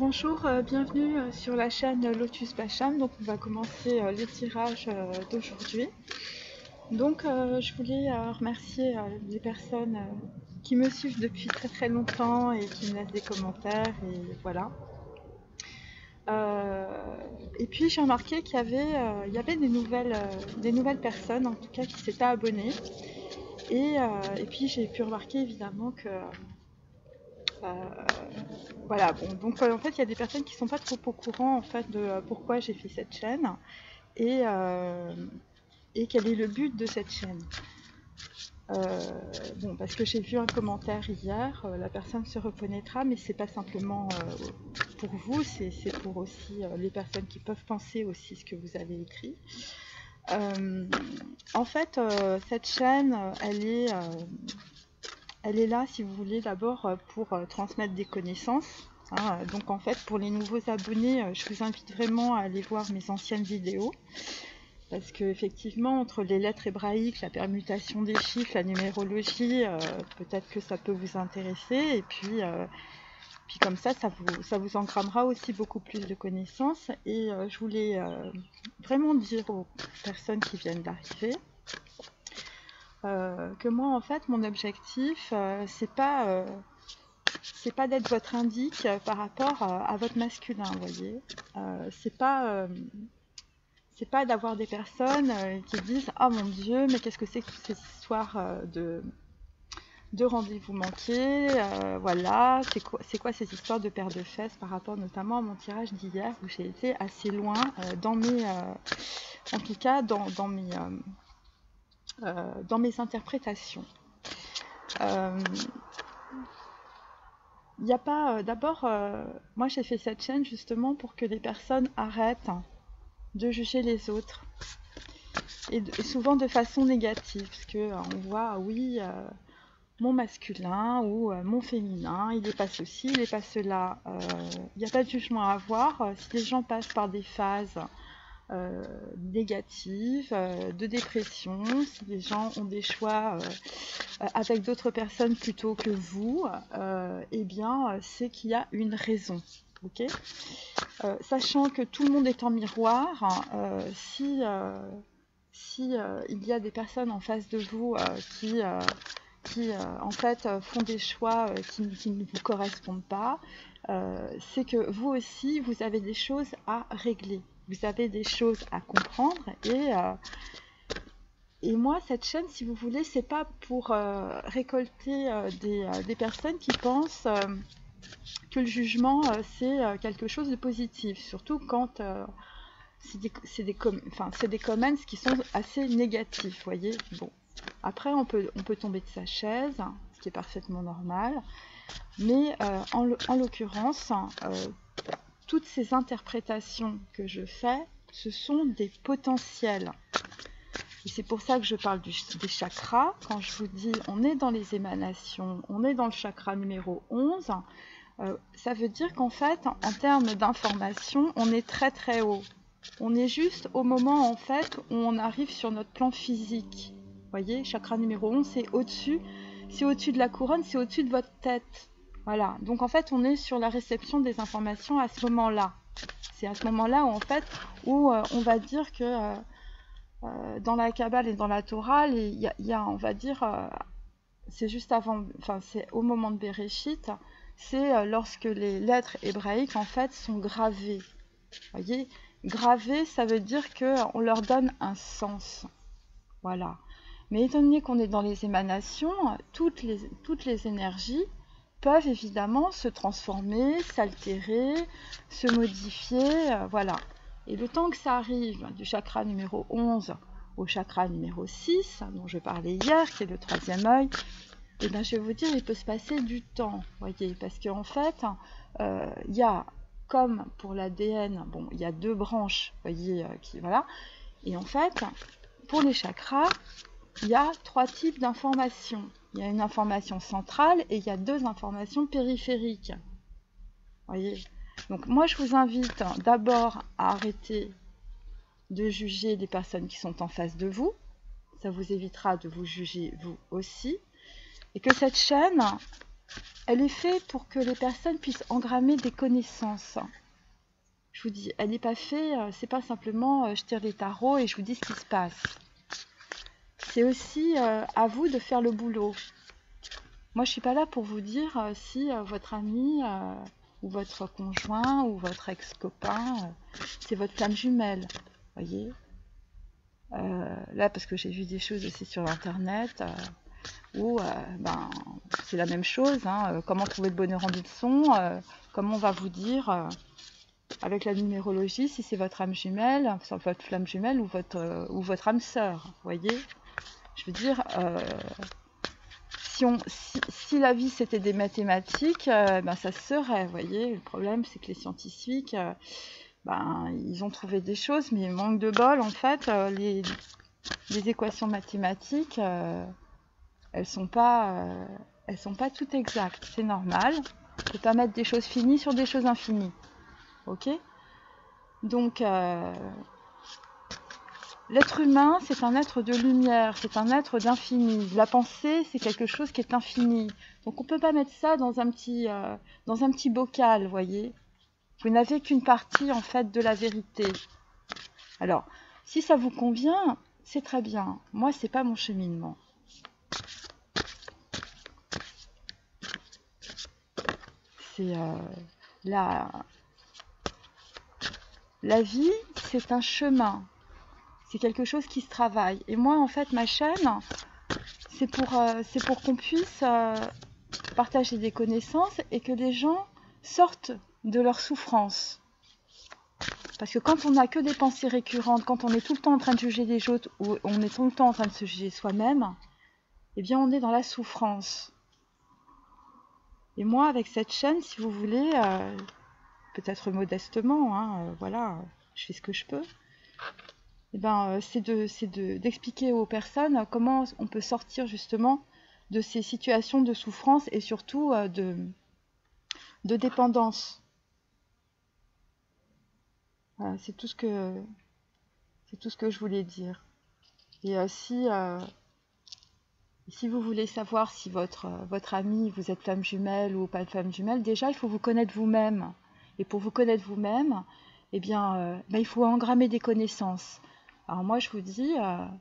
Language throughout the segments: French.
Bonjour, bienvenue sur la chaîne Lotus Bacham. Donc on va commencer les tirages d'aujourd'hui. Donc je voulais remercier les personnes qui me suivent depuis très longtemps et qui me laissent des commentaires et voilà. Et puis j'ai remarqué qu'il y avait des nouvelles personnes en tout cas qui s'étaient abonnées. Et puis j'ai pu remarquer évidemment que voilà, bon, donc en fait, il y a des personnes qui sont pas trop au courant en fait de pourquoi j'ai fait cette chaîne et, euh, et quel est le but de cette chaîne. Bon, parce que j'ai vu un commentaire hier, la personne se reconnaîtra, mais c'est pas simplement pour vous, c'est pour aussi les personnes qui peuvent penser aussi ce que vous avez écrit. En fait, cette chaîne, elle est là, si vous voulez, d'abord pour transmettre des connaissances. Donc en fait, pour les nouveaux abonnés, je vous invite vraiment à aller voir mes anciennes vidéos. Parce qu'effectivement, entre les lettres hébraïques, la permutation des chiffres, la numérologie, peut-être que ça peut vous intéresser. Et puis comme ça vous engrammera aussi beaucoup plus de connaissances. Et je voulais vraiment dire aux personnes qui viennent d'arriver que moi, en fait, mon objectif, c'est pas d'être votre indique par rapport à votre masculin, vous voyez. C'est pas d'avoir des personnes qui disent « Oh mon Dieu, mais qu'est-ce que c'est que toutes ces histoires de rendez-vous manqués voilà, c'est quoi ces histoires de paire de fesses ?» par rapport notamment à mon tirage d'hier où j'ai été assez loin dans mes... en tout cas, dans mes interprétations. Il n'y a pas... D'abord, moi j'ai fait cette chaîne justement pour que les personnes arrêtent de juger les autres. Et souvent de façon négative, parce qu'on voit, oui, mon masculin ou mon féminin, il n'est pas ceci, il n'est pas cela. Il n'y a pas de jugement à avoir. Si les gens passent par des phases négatives, de dépression, si les gens ont des choix avec d'autres personnes plutôt que vous, eh bien, c'est qu'il y a une raison. Okay, sachant que tout le monde est en miroir, si il y a des personnes en face de vous qui en fait font des choix qui ne vous correspondent pas, c'est que vous aussi vous avez des choses à régler, vous avez des choses à comprendre et moi cette chaîne, si vous voulez, c'est pas pour récolter des personnes qui pensent que le jugement c'est quelque chose de positif, surtout quand c'est des comments qui sont assez négatifs, vous voyez. Bon, après on peut tomber de sa chaise, ce qui est parfaitement normal, mais en l'occurrence, toutes ces interprétations que je fais, ce sont des potentiels. Et c'est pour ça que je parle des chakras. Quand je vous dis on est dans les émanations, on est dans le chakra numéro 11, ça veut dire qu'en fait, en termes d'information, on est très haut. On est juste au moment en fait où on arrive sur notre plan physique. Vous voyez, chakra numéro 11, c'est au-dessus de la couronne, c'est au-dessus de votre tête. Voilà, donc en fait, on est sur la réception des informations à ce moment-là. C'est à ce moment-là où en fait, on va dire que dans la Kabbale et dans la Torah, il y a, on va dire, c'est juste avant, enfin c'est au moment de Bereshit, c'est lorsque les lettres hébraïques en fait sont gravées. Vous voyez, gravées, ça veut dire qu'on leur donne un sens. Voilà. Mais étant donné qu'on est dans les émanations, toutes les énergies peuvent évidemment se transformer, s'altérer, se modifier, voilà. Et le temps que ça arrive du chakra numéro 11 au chakra numéro 6, dont je parlais hier, qui est le troisième œil, et bien je vais vous dire, il peut se passer du temps, voyez, parce qu'en fait, il y a, comme pour l'ADN, bon, il y a deux branches, voyez, voilà, et en fait, pour les chakras, il y a trois types d'informations. Il y a une information centrale et il y a deux informations périphériques. Voyez. Donc moi, je vous invite d'abord à arrêter de juger les personnes qui sont en face de vous. Ça vous évitera de vous juger vous aussi. Et que cette chaîne, elle est faite pour que les personnes puissent engrammer des connaissances. Je vous dis, elle n'est pas faite, c'est pas simplement je tire des tarots et je vous dis ce qui se passe. C'est aussi à vous de faire le boulot. Moi, je suis pas là pour vous dire si votre ami ou votre conjoint ou votre ex-copain, c'est votre flamme jumelle. Voyez, là, parce que j'ai vu des choses aussi sur Internet où c'est la même chose. Hein, comment trouver le bonheur en leçon, comment on va vous dire avec la numérologie si c'est votre âme jumelle, votre flamme jumelle ou votre âme sœur. Voyez, je veux dire. Si la vie c'était des mathématiques, ça se serait, vous voyez. Le problème c'est que les scientifiques, ils ont trouvé des choses, mais manque de bol, en fait, les équations mathématiques, elles sont pas toutes exactes. C'est normal. On ne peut pas mettre des choses finies sur des choses infinies. Ok ? Donc, l'être humain, c'est un être de lumière, c'est un être d'infini. La pensée, c'est quelque chose qui est infini. Donc on ne peut pas mettre ça dans un petit bocal, voyez. Vous n'avez qu'une partie, en fait, de la vérité. Alors, si ça vous convient, c'est très bien. Moi, c'est pas mon cheminement. C'est la vie, c'est un chemin. C'est quelque chose qui se travaille. Et moi, en fait, ma chaîne, c'est pour qu'on puisse partager des connaissances et que les gens sortent de leur souffrance. Parce que quand on n'a que des pensées récurrentes, quand on est tout le temps en train de juger les autres ou on est tout le temps en train de se juger soi-même, eh bien on est dans la souffrance. Et moi, avec cette chaîne, si vous voulez, peut-être modestement, hein, voilà, je fais ce que je peux, c'est d'expliquer aux personnes comment on peut sortir justement de ces situations de souffrance et surtout de dépendance. Voilà, c'est tout ce que je voulais dire. Et si vous voulez savoir si votre ami, vous êtes flamme jumelle ou pas flamme jumelle, déjà il faut vous connaître vous-même. Et pour vous connaître vous-même, il faut engrammer des connaissances. Alors moi je vous dis,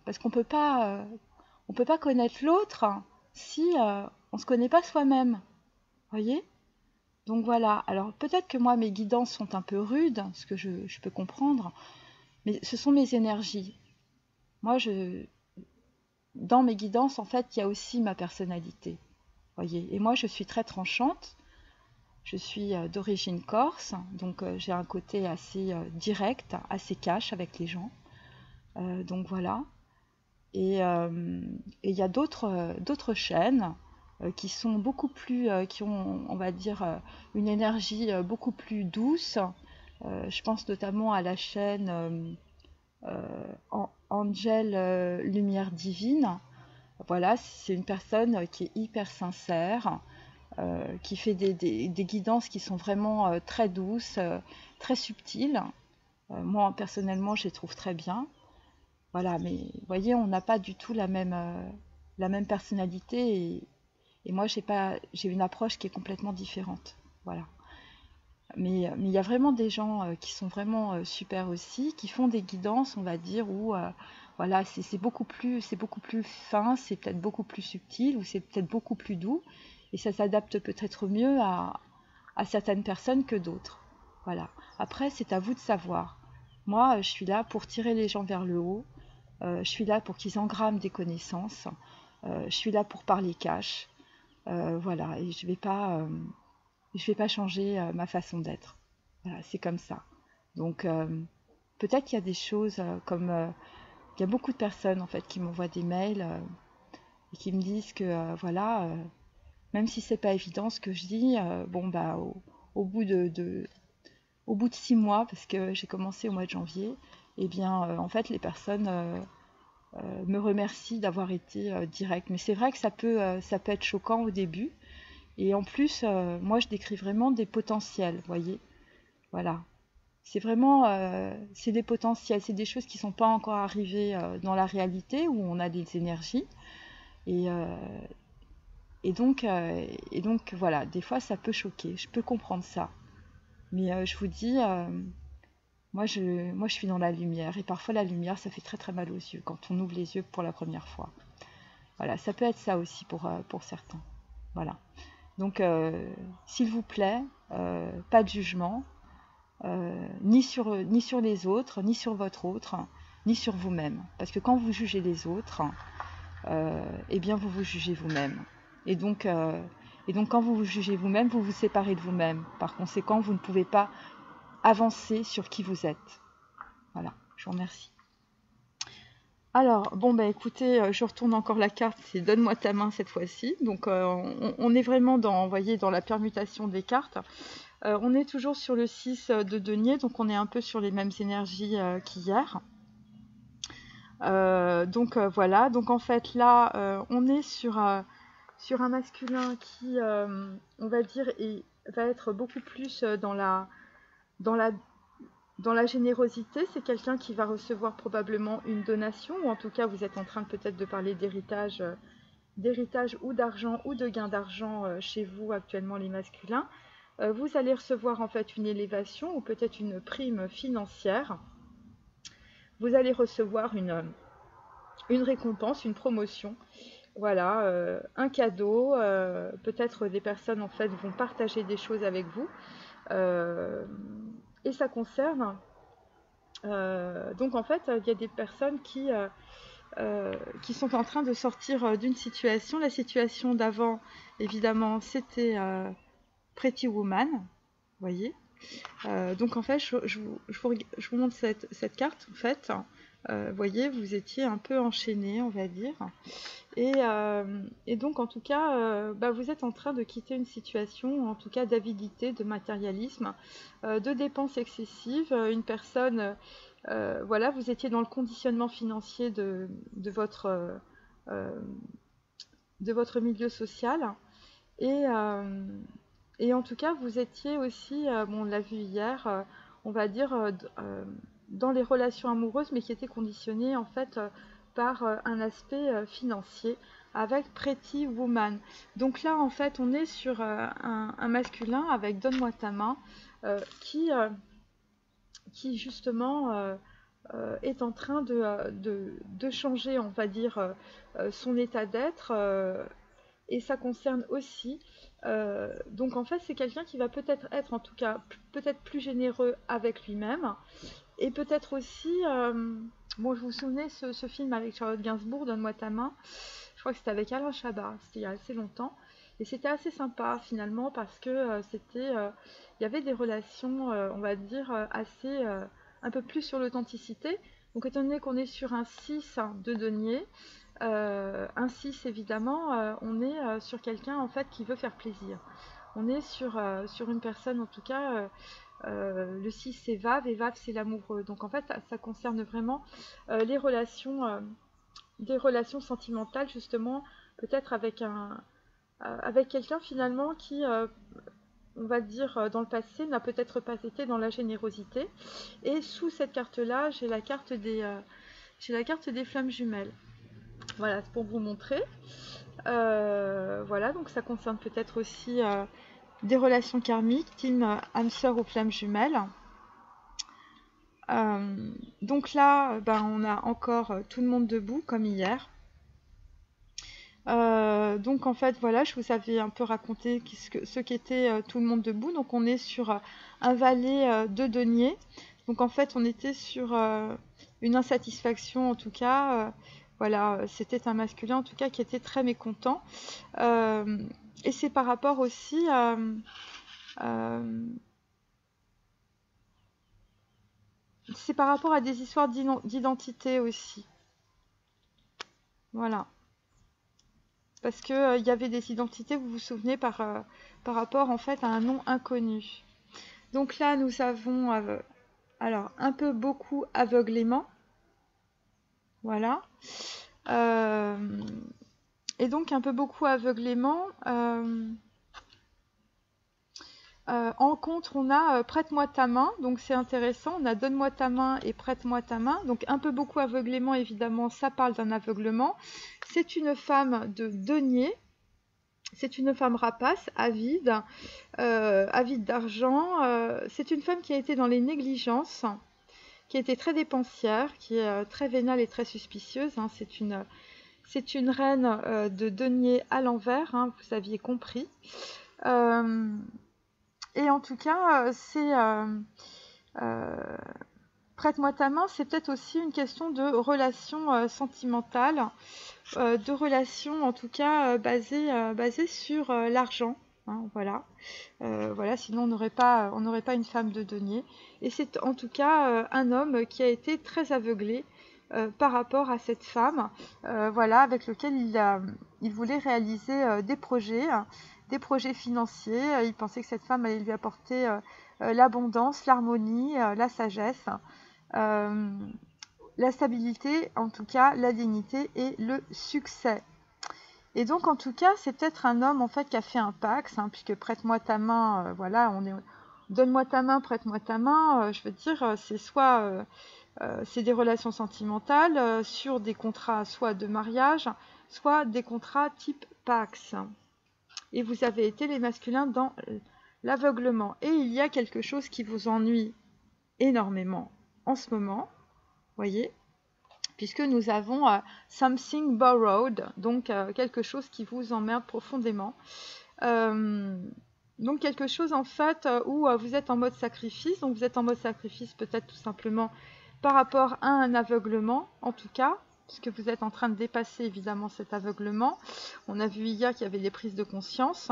parce qu'on peut pas connaître l'autre si on se connaît pas soi-même. Voyez ? Donc voilà. Alors peut-être que moi mes guidances sont un peu rudes, ce que je peux comprendre, mais ce sont mes énergies. Moi dans mes guidances, en fait, il y a aussi ma personnalité. Voyez ? Et moi je suis très tranchante. Je suis d'origine corse, donc j'ai un côté assez direct, assez cash avec les gens. Donc voilà. Et il y a d'autres chaînes qui sont beaucoup plus, qui ont, on va dire, une énergie beaucoup plus douce. Je pense notamment à la chaîne Angel Lumière Divine. Voilà, c'est une personne qui est hyper sincère, qui fait des guidances qui sont vraiment très douces, très subtiles. Moi, personnellement, je les trouve très bien. Voilà, mais vous voyez, on n'a pas du tout la même personnalité et moi, j'ai une approche qui est complètement différente. Voilà. Mais il y a vraiment des gens qui sont vraiment super aussi, qui font des guidances, on va dire, où voilà, c'est beaucoup plus fin, c'est peut-être beaucoup plus subtil ou c'est peut-être beaucoup plus doux et ça s'adapte peut-être mieux à certaines personnes que d'autres. Voilà. Après, c'est à vous de savoir. Moi, je suis là pour tirer les gens vers le haut. Je suis là pour qu'ils engramment des connaissances. Je suis là pour parler cash. Voilà. Et je vais pas changer ma façon d'être. Voilà, c'est comme ça. Donc, peut-être qu'il y a des choses comme... il y a beaucoup de personnes, en fait, qui m'envoient des mails et qui me disent que, voilà... même si c'est pas évident ce que je dis, au bout de 6 mois, parce que j'ai commencé au mois de janvier, en fait, les personnes me remercient d'avoir été direct. Mais c'est vrai que ça peut être choquant au début. Et en plus, moi, je décris vraiment des potentiels, voyez. Voilà. C'est vraiment, c'est des potentiels, c'est des choses qui ne sont pas encore arrivées dans la réalité, où on a des énergies. Et Et donc voilà, des fois ça peut choquer, je peux comprendre ça. Mais je vous dis, moi je suis dans la lumière, et parfois la lumière ça fait très très mal aux yeux quand on ouvre les yeux pour la première fois. Voilà, ça peut être ça aussi pour certains. Voilà. Donc s'il vous plaît, pas de jugement, ni sur les autres, ni sur votre autre, ni sur vous-même. Parce que quand vous jugez les autres, eh bien vous vous jugez vous-même. Et donc quand vous vous jugez vous-même, vous vous séparez de vous-même. Par conséquent, vous ne pouvez pas avancer sur qui vous êtes. Voilà, je vous remercie. Alors, bon, bah écoutez, je retourne encore la carte, c'est donne-moi ta main cette fois-ci. Donc, on est vraiment dans, vous voyez, dans la permutation des cartes. On est toujours sur le 6 de denier, donc on est un peu sur les mêmes énergies qu'hier. Voilà, donc en fait là, on est sur un masculin qui, on va dire, va être beaucoup plus dans la générosité. C'est quelqu'un qui va recevoir probablement une donation, ou en tout cas vous êtes en train peut-être de parler d'héritage ou d'argent ou de gain d'argent chez vous actuellement les masculins. Vous allez recevoir en fait une élévation ou peut-être une prime financière. Vous allez recevoir une récompense, une promotion. Voilà, un cadeau. Peut-être des personnes en fait vont partager des choses avec vous. Et ça concerne... donc en fait, il y a des personnes qui sont en train de sortir d'une situation. La situation d'avant, évidemment, c'était Pretty Woman, vous voyez. Donc en fait, je vous montre cette carte, en fait. Vous voyez, vous étiez un peu enchaîné, on va dire. Et donc, en tout cas, vous êtes en train de quitter une situation, en tout cas d'avidité, de matérialisme, de dépenses excessives. Une personne, voilà, vous étiez dans le conditionnement financier de votre milieu social. Et en tout cas, vous étiez aussi, bon, on l'a vu hier, on va dire, dans les relations amoureuses, mais qui étaient conditionnées en fait par un aspect financier avec Pretty Woman. Donc là, en fait, on est sur un masculin avec Donne-moi ta main, qui justement est en train de changer, on va dire, son état d'être. Et ça concerne aussi, donc en fait c'est quelqu'un qui va peut-être être en tout cas peut-être plus généreux avec lui-même, et peut-être aussi, bon, je vous souvenez ce film avec Charlotte Gainsbourg, Donne-moi ta main, je crois que c'était avec Alain Chabat, c'était il y a assez longtemps, et c'était assez sympa finalement parce que il y avait des relations, on va dire, assez, un peu plus sur l'authenticité. Donc étant donné qu'on est sur un 6 de denier, un 6 évidemment, on est sur quelqu'un en fait qui veut faire plaisir. On est sur une personne en tout cas, le 6 c'est Vave, et Vave c'est l'amoureux. Donc en fait ça concerne vraiment les relations, des relations sentimentales justement, peut-être avec avec quelqu'un finalement qui, on va dire, dans le passé n'a peut-être pas été dans la générosité. Et sous cette carte-là, j'ai la carte des flammes jumelles. Voilà, c'est pour vous montrer. Voilà, donc ça concerne peut-être aussi des relations karmiques, team âme sœur aux flammes jumelles. Donc là, on a encore tout le monde debout, comme hier. Donc en fait, voilà, je vous avais un peu raconté ce qu'était tout le monde debout. Donc on est sur un valet de denier. Donc en fait, on était sur une insatisfaction, en tout cas. Voilà, c'était un masculin, en tout cas, qui était très mécontent. Et c'est par rapport aussi c'est par rapport à des histoires d'identité aussi. Voilà. Parce que il y avait des identités, vous vous souvenez, par rapport en fait à un nom inconnu. Donc là, nous avons alors un peu beaucoup aveuglément. Voilà. Et donc un peu beaucoup aveuglément. En contre, on a prête-moi ta main, donc c'est intéressant. On a donne-moi ta main et prête-moi ta main. Donc un peu beaucoup aveuglément, évidemment, ça parle d'un aveuglement. C'est une femme de denier. C'est une femme rapace, avide, avide d'argent. C'est une femme qui a été dans les négligences, qui a été très dépensière, qui est très vénale et très suspicieuse. Hein. C'est une reine de denier à l'envers, hein, vous aviez compris. Et en tout cas, prête-moi ta main, c'est peut-être aussi une question de relation sentimentale, de relations en tout cas basées sur l'argent. Hein, voilà. Voilà, sinon on n'aurait pas une femme de denier. Et c'est en tout cas un homme qui a été très aveuglé par rapport à cette femme, voilà, avec lequel il voulait réaliser des projets financiers. Il pensait que cette femme allait lui apporter l'abondance, l'harmonie, la sagesse, la stabilité, en tout cas la dignité et le succès. Et donc en tout cas c'est peut-être un homme en fait qui a fait un pax, hein, puisque prête-moi ta main, voilà, donne-moi ta main, prête-moi ta main, je veux dire, c'est soit c'est des relations sentimentales sur des contrats soit de mariage, soit des contrats type pax. Et vous avez été les masculins dans l'aveuglement. Et il y a quelque chose qui vous ennuie énormément en ce moment, voyez, puisque nous avons something borrowed, donc quelque chose qui vous emmerde profondément. Donc quelque chose en fait où vous êtes en mode sacrifice, donc vous êtes en mode sacrifice peut-être tout simplement par rapport à un aveuglement, en tout cas, puisque vous êtes en train de dépasser évidemment cet aveuglement. On a vu hier qu'il y avait des prises de conscience.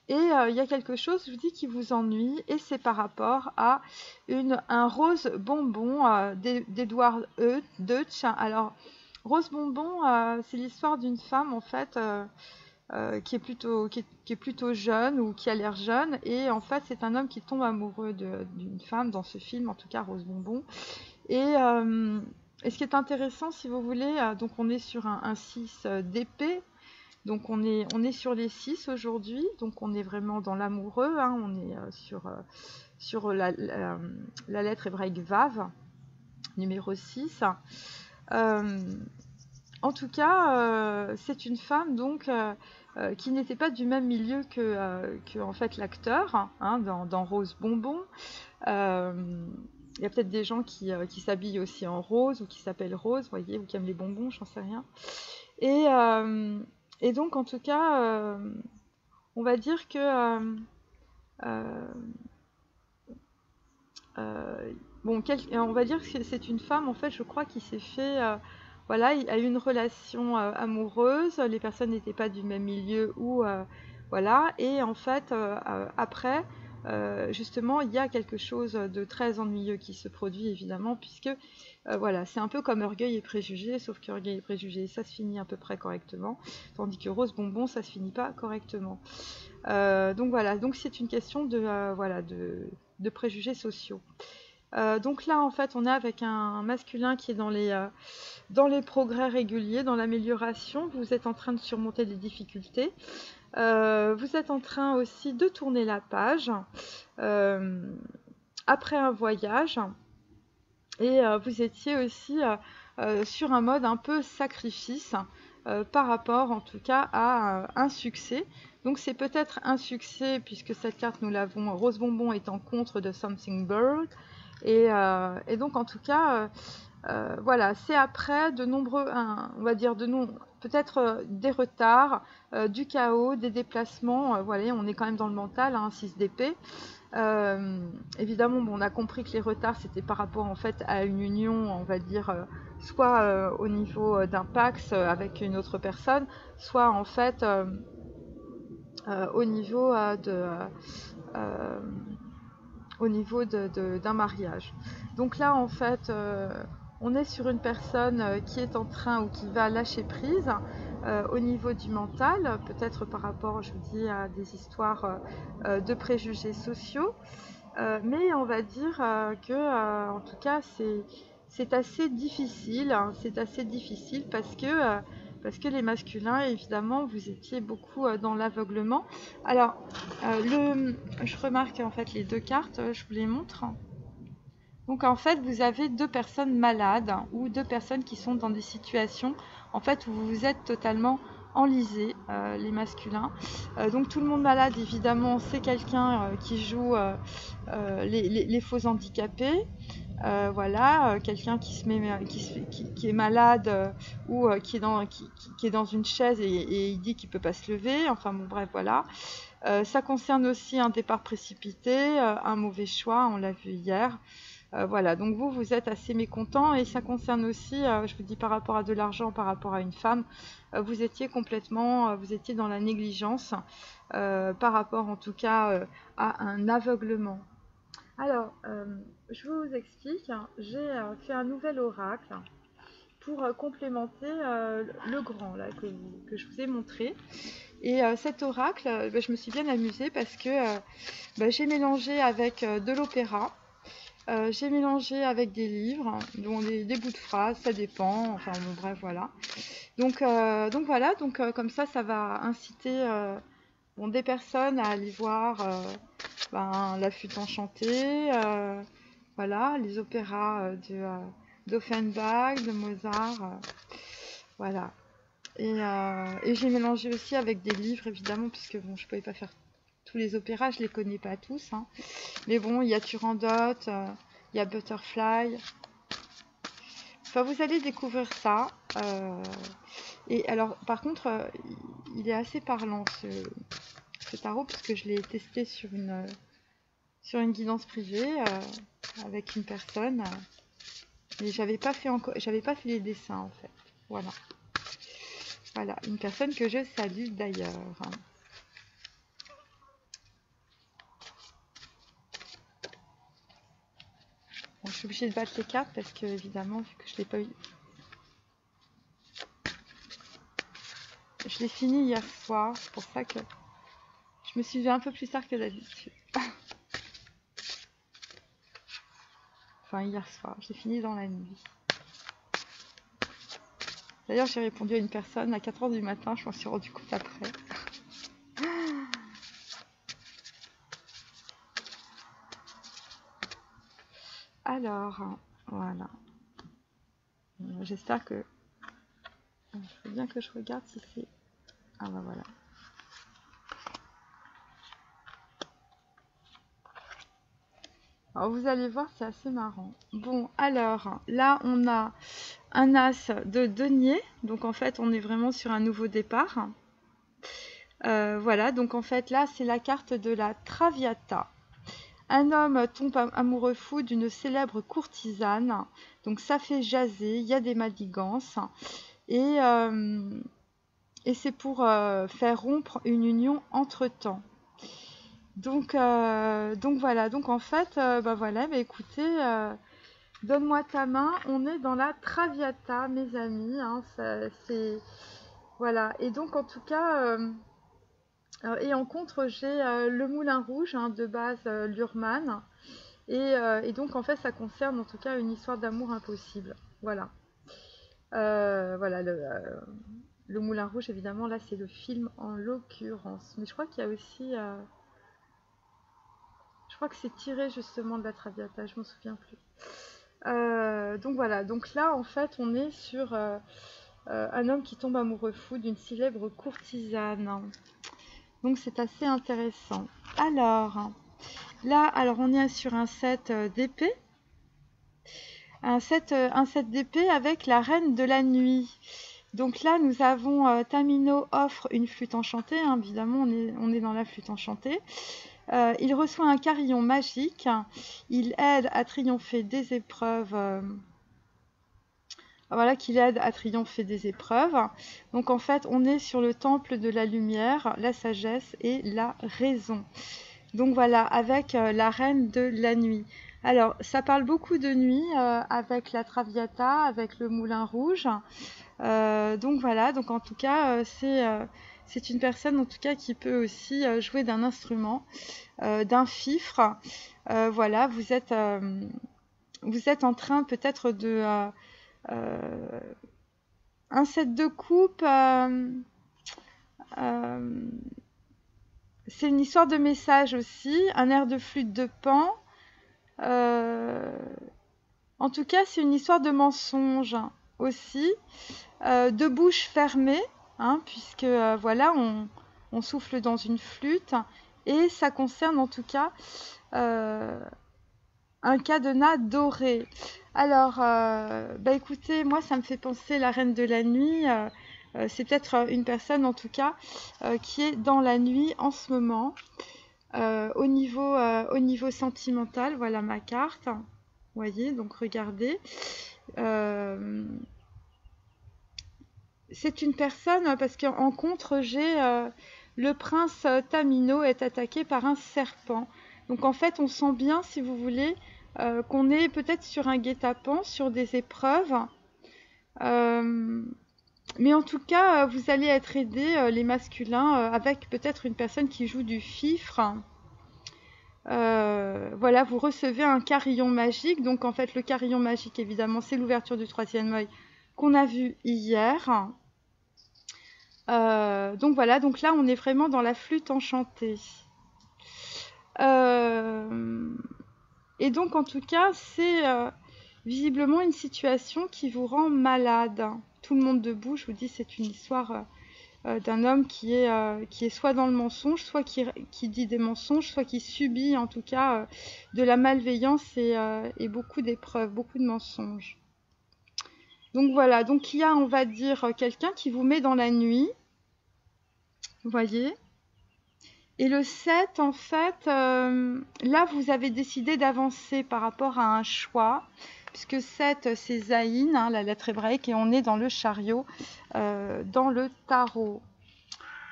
Et il y a quelque chose, je vous dis, qui vous ennuie, et c'est par rapport à un rose bonbon d'Edward Deutsch. Alors, rose bonbon, c'est l'histoire d'une femme, en fait, qui est plutôt jeune, ou qui a l'air jeune, et en fait, c'est un homme qui tombe amoureux d'une femme, dans ce film, en tout cas, rose bonbon. Et ce qui est intéressant, si vous voulez, donc on est sur un 6 d'épée. Donc on est sur les 6 aujourd'hui, donc on est vraiment dans l'amoureux, hein, on est sur la lettre hébraïque Vav, numéro 6. En tout cas, c'est une femme donc qui n'était pas du même milieu que en fait l'acteur, hein, dans Rose Bonbon. Il y a peut-être des gens qui s'habillent aussi en rose ou qui s'appellent Rose, voyez, ou qui aiment les bonbons, j'en sais rien. Et donc, en tout cas, on va dire que bon, on va dire que c'est une femme, en fait, je crois, qui s'est fait, voilà, il a eu une relation amoureuse. Les personnes n'étaient pas du même milieu ou voilà. Et en fait, après, justement, il y a quelque chose de très ennuyeux qui se produit, évidemment, puisque voilà, c'est un peu comme Orgueil et Préjugés, sauf que Orgueil et Préjugés, ça se finit à peu près correctement, tandis que Rose Bonbon, ça se finit pas correctement. Donc voilà, donc c'est une question voilà, de préjugés sociaux. Donc là, en fait, on est avec un masculin qui est dans les progrès réguliers, dans l'amélioration. Vous êtes en train de surmonter des difficultés. Vous êtes en train aussi de tourner la page après un voyage. Et vous étiez aussi sur un mode un peu sacrifice par rapport en tout cas à un succès. Donc c'est peut-être un succès puisque cette carte nous l'avons, Rose Bonbon est en contre de Something Bird. Et donc en tout cas, voilà, c'est après de nombreux, on va dire peut-être des retards, du chaos, des déplacements. Voilà, on est quand même dans le mental, hein, 6 d'épée. Évidemment, bon, on a compris que les retards c'était par rapport en fait à une union, on va dire, soit au niveau d'un pax avec une autre personne, soit en fait au niveau d'un mariage. Donc là, en fait, on est sur une personne qui est en train ou qui va lâcher prise au niveau du mental, peut-être par rapport, je vous dis, à des histoires de préjugés sociaux. Mais on va dire que, en tout cas, c'est assez difficile. Hein, c'est assez difficile parce que les masculins, évidemment, vous étiez beaucoup dans l'aveuglement. Alors, je remarque en fait les deux cartes, je vous les montre. Donc en fait, vous avez deux personnes malades ou deux personnes qui sont dans des situations en fait où vous vous êtes totalement enlisés, les masculins. Donc tout le monde malade, évidemment, c'est quelqu'un qui joue les faux handicapés. Voilà, quelqu'un qui qui est malade ou qui est dans une chaise et il dit qu'il peut pas se lever. Enfin bon, bref, voilà. Ça concerne aussi un départ précipité, un mauvais choix, on l'a vu hier. Voilà, donc vous êtes assez mécontent et ça concerne aussi, je vous dis par rapport à de l'argent, par rapport à une femme, vous étiez vous étiez dans la négligence par rapport en tout cas à un aveuglement. Alors, je vous explique, j'ai fait un nouvel oracle pour complémenter le grand là, que je vous ai montré. Et cet oracle, je me suis bien amusée parce que j'ai mélangé avec de l'opéra, j'ai mélangé avec des livres, dont des bouts de phrases, ça dépend, enfin bon, bref, voilà. Donc voilà, comme ça va inciter des personnes à aller voir la flûte enchantée, voilà, les opéras d'Offenbach, de Mozart, voilà. Et j'ai mélangé aussi avec des livres, évidemment, puisque bon, je ne pouvais pas faire tous les opéras, je ne les connais pas tous, hein. Mais bon, il y a Turandot, il y a Butterfly. Enfin, vous allez découvrir ça. Et alors, par contre, il est assez parlant, ce tarot, puisque je l'ai testé sur une guidance privée avec une personne. Mais j'avais pas fait les dessins, en fait. Voilà. Voilà, une personne que je salue d'ailleurs. Bon, je suis obligée de battre les cartes parce que, évidemment, vu que je l'ai pas eu. Je l'ai fini hier soir, c'est pour ça que je me suis levée un peu plus tard que d'habitude. Enfin, hier soir, je l'ai fini dans la nuit. D'ailleurs, j'ai répondu à une personne à 4 h du matin, je m'en suis rendu compte après. Alors, voilà. J'espère que... Il faut bien que je regarde si c'est... Ah bah voilà. Alors vous allez voir, c'est assez marrant. Bon, alors, là, on a un as de denier. Donc en fait, on est vraiment sur un nouveau départ. Voilà, donc en fait, là, c'est la carte de la Traviata. Un homme tombe amoureux fou d'une célèbre courtisane. Donc ça fait jaser, il y a des manigances. Et c'est pour faire rompre une union entre-temps. Donc voilà, donc en fait, voilà, écoutez, donne-moi ta main, on est dans la Traviata, mes amis, hein, voilà, et donc en tout cas, et en contre, j'ai le Moulin Rouge, hein, de base Luhrmann, et donc en fait, ça concerne en tout cas une histoire d'amour impossible, voilà. Voilà, le Moulin Rouge, évidemment, là, c'est le film en l'occurrence, mais je crois qu'il y a aussi... je crois que c'est tiré justement de la Traviata, je m'en souviens plus. Donc voilà, donc là en fait on est sur un homme qui tombe amoureux fou d'une célèbre courtisane. Donc c'est assez intéressant. Alors, là on est sur un set d'épée. Un set d'épée avec la reine de la nuit. Donc là nous avons Tamino offre une flûte enchantée, hein, évidemment on est dans la flûte enchantée. Il reçoit un carillon magique, il aide à triompher des épreuves, voilà, qu'il aide à triompher des épreuves. Donc en fait, on est sur le temple de la lumière, la sagesse et la raison. Donc voilà, avec la reine de la nuit. Alors, ça parle beaucoup de nuit avec la Traviata, avec le Moulin Rouge. Donc voilà, donc en tout cas, c'est une personne en tout cas qui peut aussi jouer d'un instrument, d'un fifre. Voilà, vous êtes en train peut-être de... un set de coupe, c'est une histoire de message aussi, un air de flûte de Pan. En tout cas, c'est une histoire de mensonge aussi, de bouche fermée. hein, puisque voilà, on souffle dans une flûte, et ça concerne en tout cas un cadenas doré. Alors, bah écoutez, moi ça me fait penser la reine de la nuit. C'est peut-être une personne en tout cas qui est dans la nuit en ce moment. Au niveau sentimental, voilà ma carte. Vous voyez, donc regardez. C'est une personne, parce qu'en contre, j'ai le prince Tamino est attaqué par un serpent. Donc en fait, on sent bien, si vous voulez, qu'on est peut-être sur un guet-apens, sur des épreuves. Mais en tout cas, vous allez être aidés, les masculins, avec peut-être une personne qui joue du fifre. Voilà, vous recevez un carillon magique. Donc en fait, le carillon magique, évidemment, c'est l'ouverture du troisième œil qu'on a vu hier. Donc voilà, donc là, on est vraiment dans la flûte enchantée. Et donc, en tout cas, c'est visiblement une situation qui vous rend malade. Tout le monde debout, je vous dis, c'est une histoire d'un homme qui est soit dans le mensonge, soit qui dit des mensonges, soit qui subit en tout cas de la malveillance et beaucoup d'épreuves, beaucoup de mensonges. Donc voilà, donc il y a, on va dire, quelqu'un qui vous met dans la nuit, vous voyez. Et le 7, en fait, là, vous avez décidé d'avancer par rapport à un choix, puisque 7, c'est Zayn, hein, la lettre hébraïque, et on est dans le chariot, dans le tarot.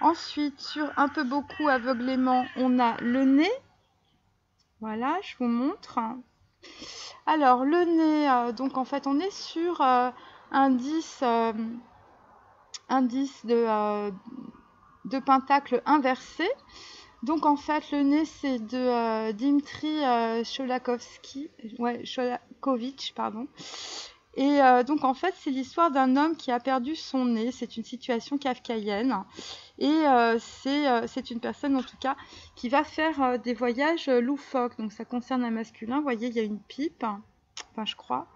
Ensuite, sur un peu beaucoup aveuglément, on a le nez. Voilà, je vous montre. Alors, le nez, donc en fait, on est sur un 10 de pentacle inversé. Donc en fait, le nez, c'est de Dimitri Sholakovitch, pardon. Et donc en fait, c'est l'histoire d'un homme qui a perdu son nez. C'est une situation kafkaïenne. Et c'est une personne, en tout cas, qui va faire des voyages loufoques. Donc ça concerne un masculin. Vous voyez, il y a une pipe. Enfin, je crois.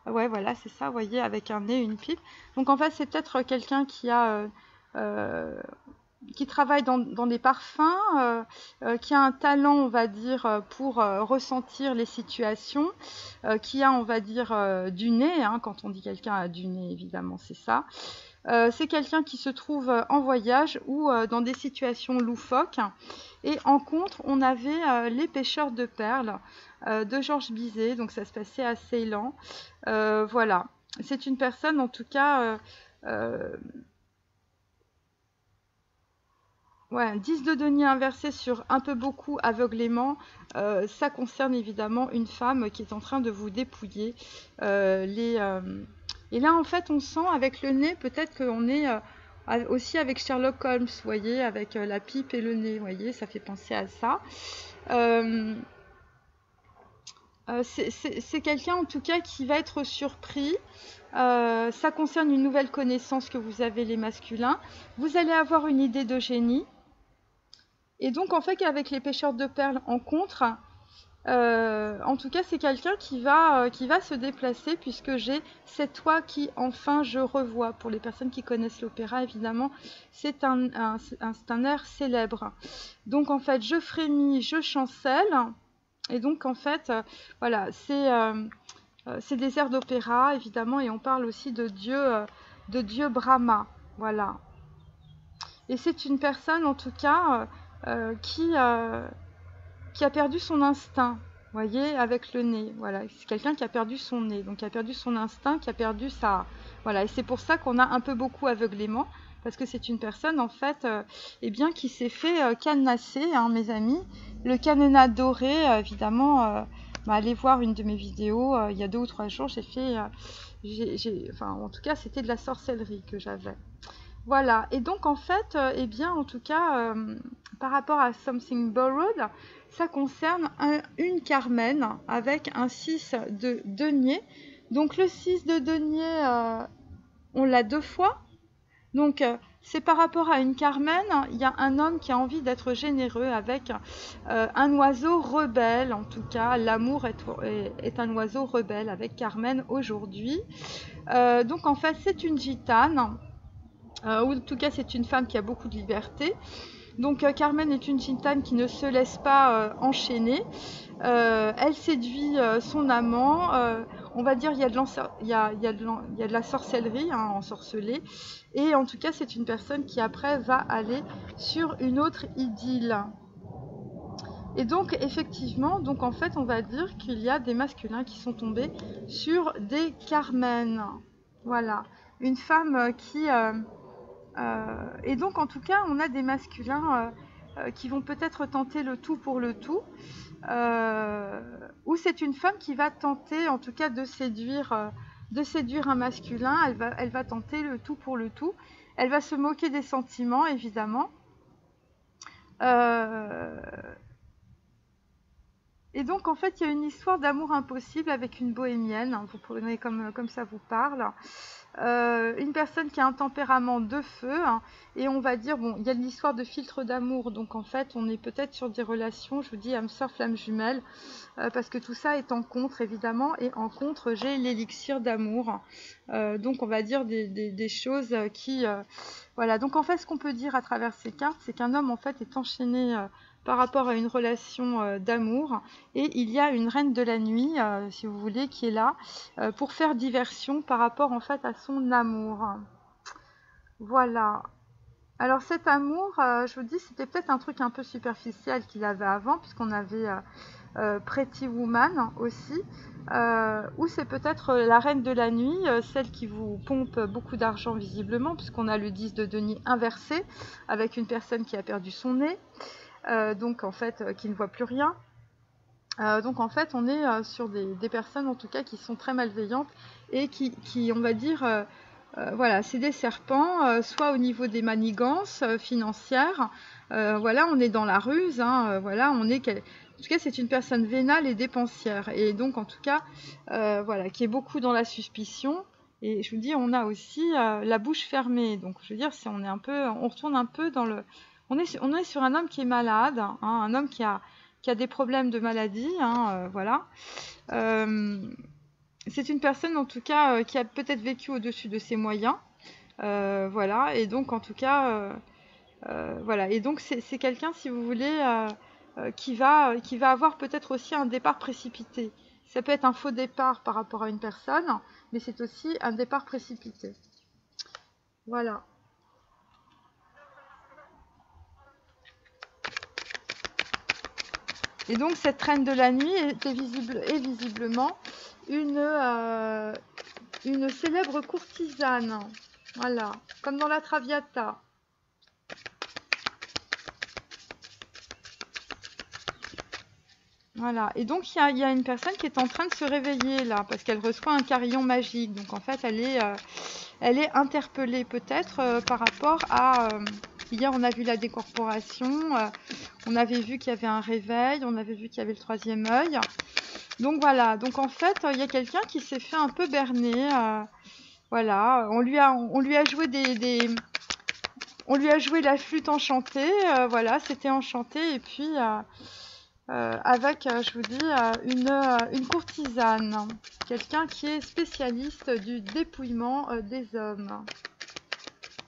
Ouais, voilà, c'est ça. Vous voyez, avec un nez, une pipe. Donc en fait, c'est peut-être quelqu'un qui a... qui travaille dans des parfums, qui a un talent, on va dire, pour ressentir les situations, qui a, on va dire, du nez, hein, quand on dit quelqu'un a du nez, évidemment, c'est ça. C'est quelqu'un qui se trouve en voyage ou dans des situations loufoques. Et en contre, on avait Les pêcheurs de perles de Georges Bizet, donc ça se passait à Ceylan. Voilà, c'est une personne, en tout cas... Ouais, 10 de denier inversé sur un peu beaucoup aveuglément, ça concerne évidemment une femme qui est en train de vous dépouiller. Et là, en fait, on sent avec le nez, peut-être qu'on est aussi avec Sherlock Holmes, vous voyez, avec la pipe et le nez, vous voyez, ça fait penser à ça. C'est quelqu'un, en tout cas, qui va être surpris. Ça concerne une nouvelle connaissance que vous avez, les masculins. Vous allez avoir une idée de génie. Et donc, en fait, avec les pêcheurs de perles en contre, en tout cas, c'est quelqu'un qui va se déplacer, puisque j'ai C'est toi qui, enfin, je revois. Pour les personnes qui connaissent l'opéra, évidemment, c'est un air célèbre. Donc, en fait, je frémis, je chancelle. Et donc, en fait, voilà, c'est des airs d'opéra, évidemment, et on parle aussi de Dieu Brahma. Voilà. Et c'est une personne, en tout cas... qui a perdu son instinct, vous voyez, avec le nez. Voilà, c'est quelqu'un qui a perdu son nez, donc qui a perdu son instinct, qui a perdu sa... Voilà, et c'est pour ça qu'on a un peu beaucoup aveuglément, parce que c'est une personne, en fait, eh bien, qui s'est fait cadenasser, hein, mes amis. Le cadenas doré, évidemment, allez voir une de mes vidéos, il y a 2 ou 3 jours, j'ai fait... enfin, en tout cas, c'était de la sorcellerie que j'avais. Voilà, et donc en fait, eh bien, en tout cas, par rapport à Something Borrowed, ça concerne une Carmen avec un 6 de denier. Donc le 6 de denier, on l'a 2 fois. Donc c'est par rapport à une Carmen, il y a un homme qui a envie d'être généreux avec un oiseau rebelle. En tout cas, l'amour est un oiseau rebelle avec Carmen aujourd'hui. Donc en fait, c'est une gitane. ou en tout cas c'est une femme qui a beaucoup de liberté. Donc Carmen est une gitane qui ne se laisse pas enchaîner. Elle séduit son amant. On va dire il y a de la sorcellerie, hein, ensorcelée. Et en tout cas c'est une personne qui après va aller sur une autre idylle. Et donc effectivement, donc en fait on va dire qu'il y a des masculins qui sont tombés sur des Carmen. Voilà, une femme qui... et donc en tout cas on a des masculins qui vont peut-être tenter le tout pour le tout. Ou c'est une femme qui va tenter en tout cas de séduire un masculin. Elle va tenter le tout pour le tout. Elle va se moquer des sentiments évidemment. Et donc, en fait, il y a une histoire d'amour impossible avec une bohémienne, hein, vous prenez comme ça vous parle. Une personne qui a un tempérament de feu, hein, et on va dire, bon, il y a l'histoire de filtre d'amour, donc en fait, on est peut-être sur des relations, je vous dis, âme sœur, flamme jumelle, parce que tout ça est en contre, évidemment, et en contre, j'ai l'élixir d'amour. Donc, on va dire des choses qui... voilà, donc en fait, ce qu'on peut dire à travers ces cartes, c'est qu'un homme, en fait, est enchaîné... par rapport à une relation d'amour, et il y a une reine de la nuit, si vous voulez, qui est là pour faire diversion par rapport en fait à son amour. Voilà. Alors cet amour, je vous dis, c'était peut-être un truc un peu superficiel qu'il avait avant, puisqu'on avait Pretty Woman aussi, ou c'est peut-être la reine de la nuit, celle qui vous pompe beaucoup d'argent visiblement, puisqu'on a le 10 de denier inversé, avec une personne qui a perdu son nez. Donc en fait qui ne voit plus rien. Donc en fait on est sur des personnes en tout cas qui sont très malveillantes et qui on va dire voilà, c'est des serpents, soit au niveau des manigances financières, voilà, on est dans la ruse, hein, voilà, en tout cas c'est une personne vénale et dépensière, et donc en tout cas voilà, qui est beaucoup dans la suspicion. Et je vous dis, on a aussi la bouche fermée, donc je veux dire, on retourne un peu dans le... On est sur un homme qui est malade, hein, un homme qui a des problèmes de maladie, hein, voilà. C'est une personne en tout cas qui a peut-être vécu au-dessus de ses moyens, voilà. Et donc en tout cas, voilà. Et donc c'est quelqu'un, si vous voulez, qui va avoir peut-être aussi un départ précipité. Ça peut être un faux départ par rapport à une personne, mais c'est aussi un départ précipité. Voilà. Et donc cette reine de la nuit est visiblement une célèbre courtisane, voilà, comme dans la Traviata. Voilà, et donc il y a une personne qui est en train de se réveiller là, parce qu'elle reçoit un carillon magique, donc en fait elle est interpellée peut-être par rapport à... hier on a vu la décorporation, on avait vu qu'il y avait un réveil, on avait vu qu'il y avait le troisième œil. Donc voilà, donc en fait il y a quelqu'un qui s'est fait un peu berner, voilà, on lui a joué on lui a joué la flûte enchantée, voilà, c'était enchanté, et puis avec, je vous dis, une courtisane, quelqu'un qui est spécialiste du dépouillement des hommes.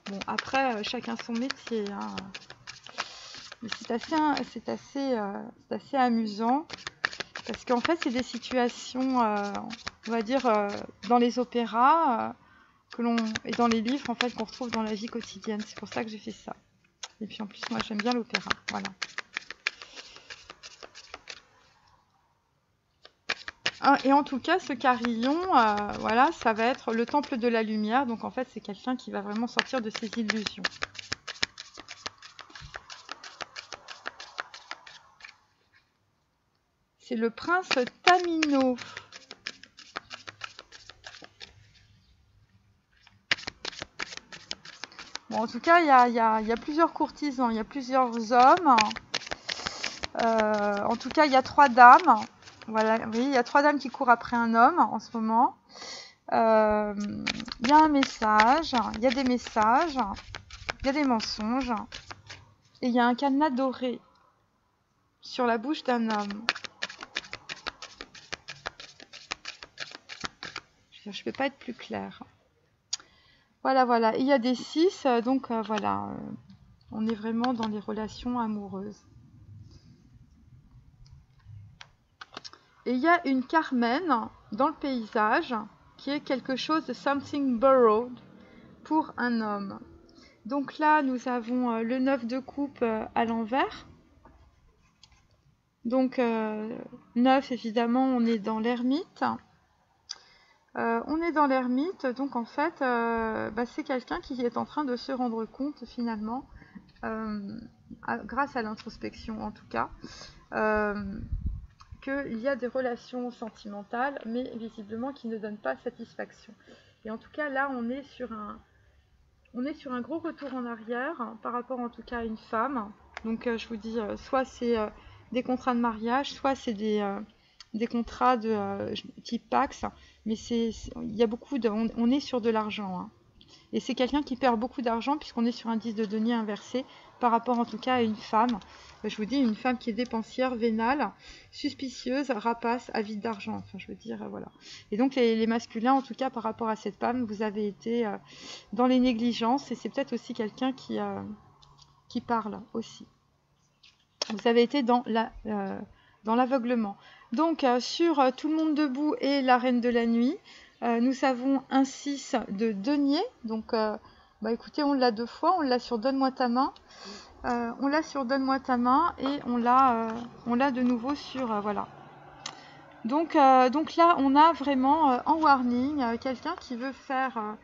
Bon, après, chacun son métier, hein. Mais c'est assez amusant, parce qu'en fait, c'est des situations, on va dire, dans les opéras, et dans les livres, en fait, qu'on retrouve dans la vie quotidienne. C'est pour ça que j'ai fait ça. Et puis en plus, moi, j'aime bien l'opéra, voilà. Et en tout cas, ce carillon, voilà, ça va être le temple de la lumière. Donc en fait, c'est quelqu'un qui va vraiment sortir de ses illusions. C'est le prince Tamino. Bon, en tout cas, il y a plusieurs courtisans, il y a plusieurs hommes. En tout cas, il y a 3 dames. Voilà, oui, il y a 3 dames qui courent après un homme en ce moment. Il y a un message, il y a des messages, il y a des mensonges. Et il y a un cadenas doré sur la bouche d'un homme. Je ne peux pas être plus claire. Voilà, voilà. Et il y a des 6, donc voilà, on est vraiment dans les relations amoureuses. Et il y a une Carmen dans le paysage qui est quelque chose de something borrowed pour un homme. Donc là, nous avons le 9 de coupe à l'envers. Donc 9, évidemment, on est dans l'ermite. On est dans l'ermite, donc en fait, c'est quelqu'un qui est en train de se rendre compte finalement, grâce à l'introspection en tout cas, qu'il y a des relations sentimentales, mais visiblement qui ne donnent pas satisfaction. Et en tout cas, là, on est sur un gros retour en arrière, par rapport en tout cas à une femme. Donc je vous dis, soit c'est des contrats de mariage, soit c'est des contrats de type Pax, mais il y a beaucoup on est sur de l'argent, hein. Et c'est quelqu'un qui perd beaucoup d'argent puisqu'on est sur un 10 de denier inversé par rapport en tout cas à une femme. Je vous dis, une femme qui est dépensière, vénale, suspicieuse, rapace, avide d'argent. Enfin, je veux dire, voilà. Et donc les masculins, en tout cas par rapport à cette femme, vous avez été dans les négligences et c'est peut-être aussi quelqu'un qui parle aussi. Vous avez été dans l'aveuglement. Donc sur Tout le monde debout et La Reine de la Nuit, nous avons un 6 de denier. Donc écoutez, on l'a 2 fois, on l'a sur Donne-moi ta main. On l'a sur Donne-moi ta main et on l'a de nouveau sur voilà. Donc là, on a vraiment en warning quelqu'un qui veut faire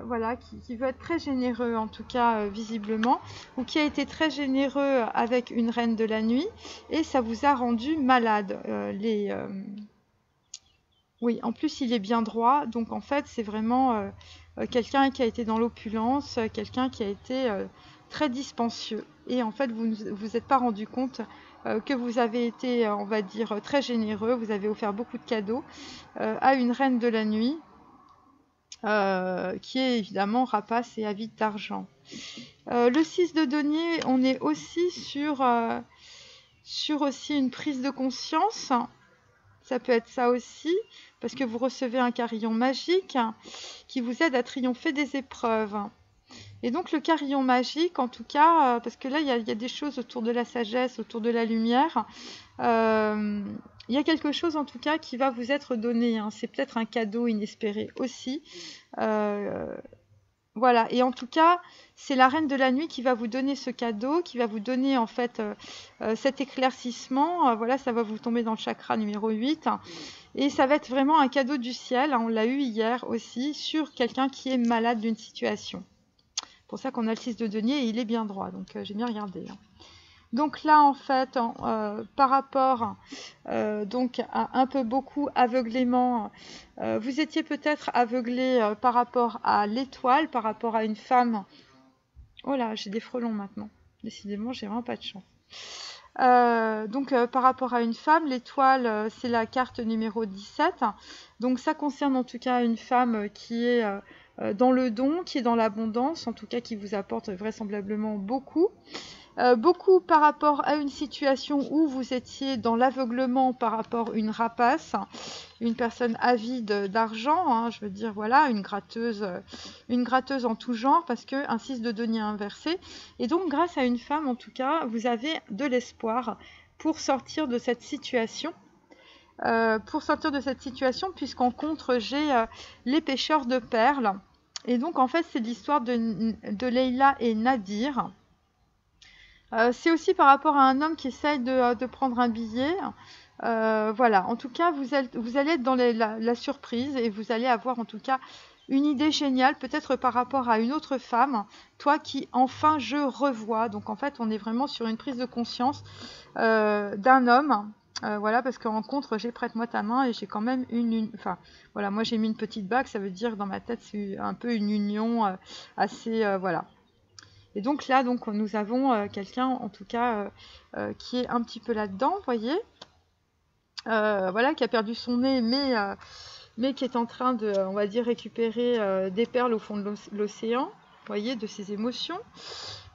voilà, qui veut être très généreux, en tout cas visiblement, ou qui a été très généreux avec une reine de la nuit, et ça vous a rendu malade. Oui, en plus il est bien droit, donc en fait c'est vraiment quelqu'un qui a été dans l'opulence, quelqu'un qui a été très dispensieux, et en fait vous ne vous êtes pas rendu compte que vous avez été, on va dire, très généreux, vous avez offert beaucoup de cadeaux à une reine de la nuit, qui est évidemment rapace et avide d'argent. Le 6 de denier, on est aussi sur aussi une prise de conscience. Ça peut être ça aussi, parce que vous recevez un carillon magique qui vous aide à triompher des épreuves. Et donc le carillon magique, en tout cas, parce que là, il y a des choses autour de la sagesse, autour de la lumière. Il y a quelque chose, en tout cas, qui va vous être donné, hein. C'est peut-être un cadeau inespéré aussi. Voilà, et en tout cas, c'est la Reine de la Nuit qui va vous donner ce cadeau, qui va vous donner en fait cet éclaircissement. Voilà, ça va vous tomber dans le chakra numéro 8. Et ça va être vraiment un cadeau du ciel, hein. On l'a eu hier aussi, sur quelqu'un qui est malade d'une situation. C'est pour ça qu'on a le 6 de denier et il est bien droit, donc j'ai bien regardé, hein. Donc là, en fait, par rapport donc à un peu beaucoup aveuglément, vous étiez peut-être aveuglé par rapport à l'étoile, par rapport à une femme. Oh là, j'ai des frelons maintenant. Décidément, j'ai vraiment pas de chance. Donc par rapport à une femme, l'étoile, c'est la carte numéro 17. Donc ça concerne en tout cas une femme qui est dans le don, qui est dans l'abondance, en tout cas qui vous apporte vraisemblablement beaucoup. Beaucoup par rapport à une situation où vous étiez dans l'aveuglement par rapport à une rapace, une personne avide d'argent, hein, je veux dire, voilà, une gratteuse en tout genre, parce qu'un 6 de denier inversé. Et donc, grâce à une femme, en tout cas, vous avez de l'espoir pour sortir de cette situation. Puisqu'en contre, j'ai les pêcheurs de perles. Et donc, en fait, c'est l'histoire de Leïla et Nadir. C'est aussi par rapport à un homme qui essaye de prendre un billet. Voilà, en tout cas, vous allez être dans la surprise et vous allez avoir en tout cas une idée géniale, peut-être par rapport à une autre femme, toi qui enfin je revois. Donc en fait, on est vraiment sur une prise de conscience d'un homme. Voilà, parce qu'en contre, j'ai prête-moi ta main et j'ai quand même enfin, voilà, moi j'ai mis une petite bague, ça veut dire dans ma tête, c'est un peu une union assez, voilà. Et donc là, nous avons quelqu'un, en tout cas, qui est un petit peu là-dedans, vous voyez, voilà, qui a perdu son nez, mais qui est en train de, on va dire, récupérer des perles au fond de l'océan, vous voyez, de ses émotions.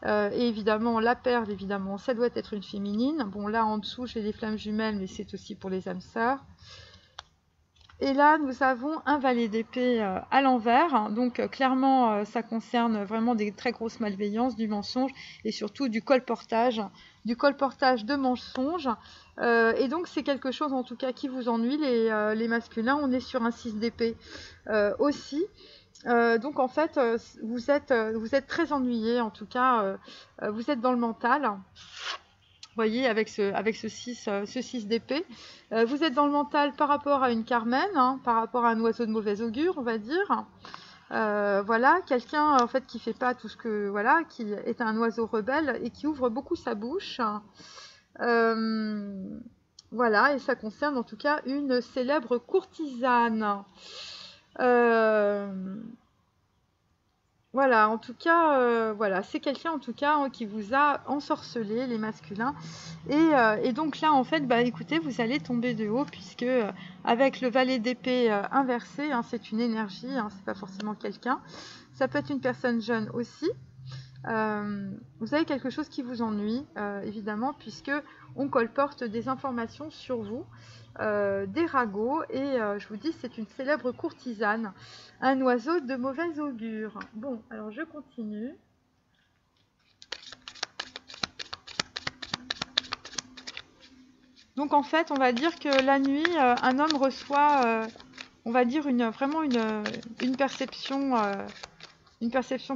Et évidemment, la perle, évidemment, ça doit être une féminine. Bon, là, en dessous, j'ai les flammes jumelles, mais c'est aussi pour les âmes sœurs. Et là, nous avons un valet d'épée à l'envers. Donc, clairement, ça concerne vraiment des très grosses malveillances, du mensonge et surtout du colportage de mensonges. Et donc, c'est quelque chose, en tout cas, qui vous ennuie, les masculins. On est sur un 6 d'épée aussi. Donc, en fait, vous êtes très ennuyés, en tout cas, vous êtes dans le mental. Vous voyez, avec ce 6 d'épée, vous êtes dans le mental par rapport à une Carmen, hein, par rapport à un oiseau de mauvais augure, on va dire. Voilà, quelqu'un en fait qui fait pas tout ce que voilà, qui est un oiseau rebelle et qui ouvre beaucoup sa bouche. Voilà, et ça concerne en tout cas une célèbre courtisane. Voilà, en tout cas, voilà, c'est quelqu'un en tout cas qui vous a ensorcelé, les masculins. Et donc là, en fait, bah écoutez, vous allez tomber de haut puisque avec le valet d'épée inversé, hein, c'est une énergie, hein, c'est pas forcément quelqu'un. Ça peut être une personne jeune aussi. Vous avez quelque chose qui vous ennuie, évidemment, puisque on colporte des informations sur vous, des ragots, et je vous dis, c'est une célèbre courtisane, un oiseau de mauvais augure. Bon, alors je continue. Donc en fait, on va dire que la nuit, un homme reçoit, on va dire, vraiment une perception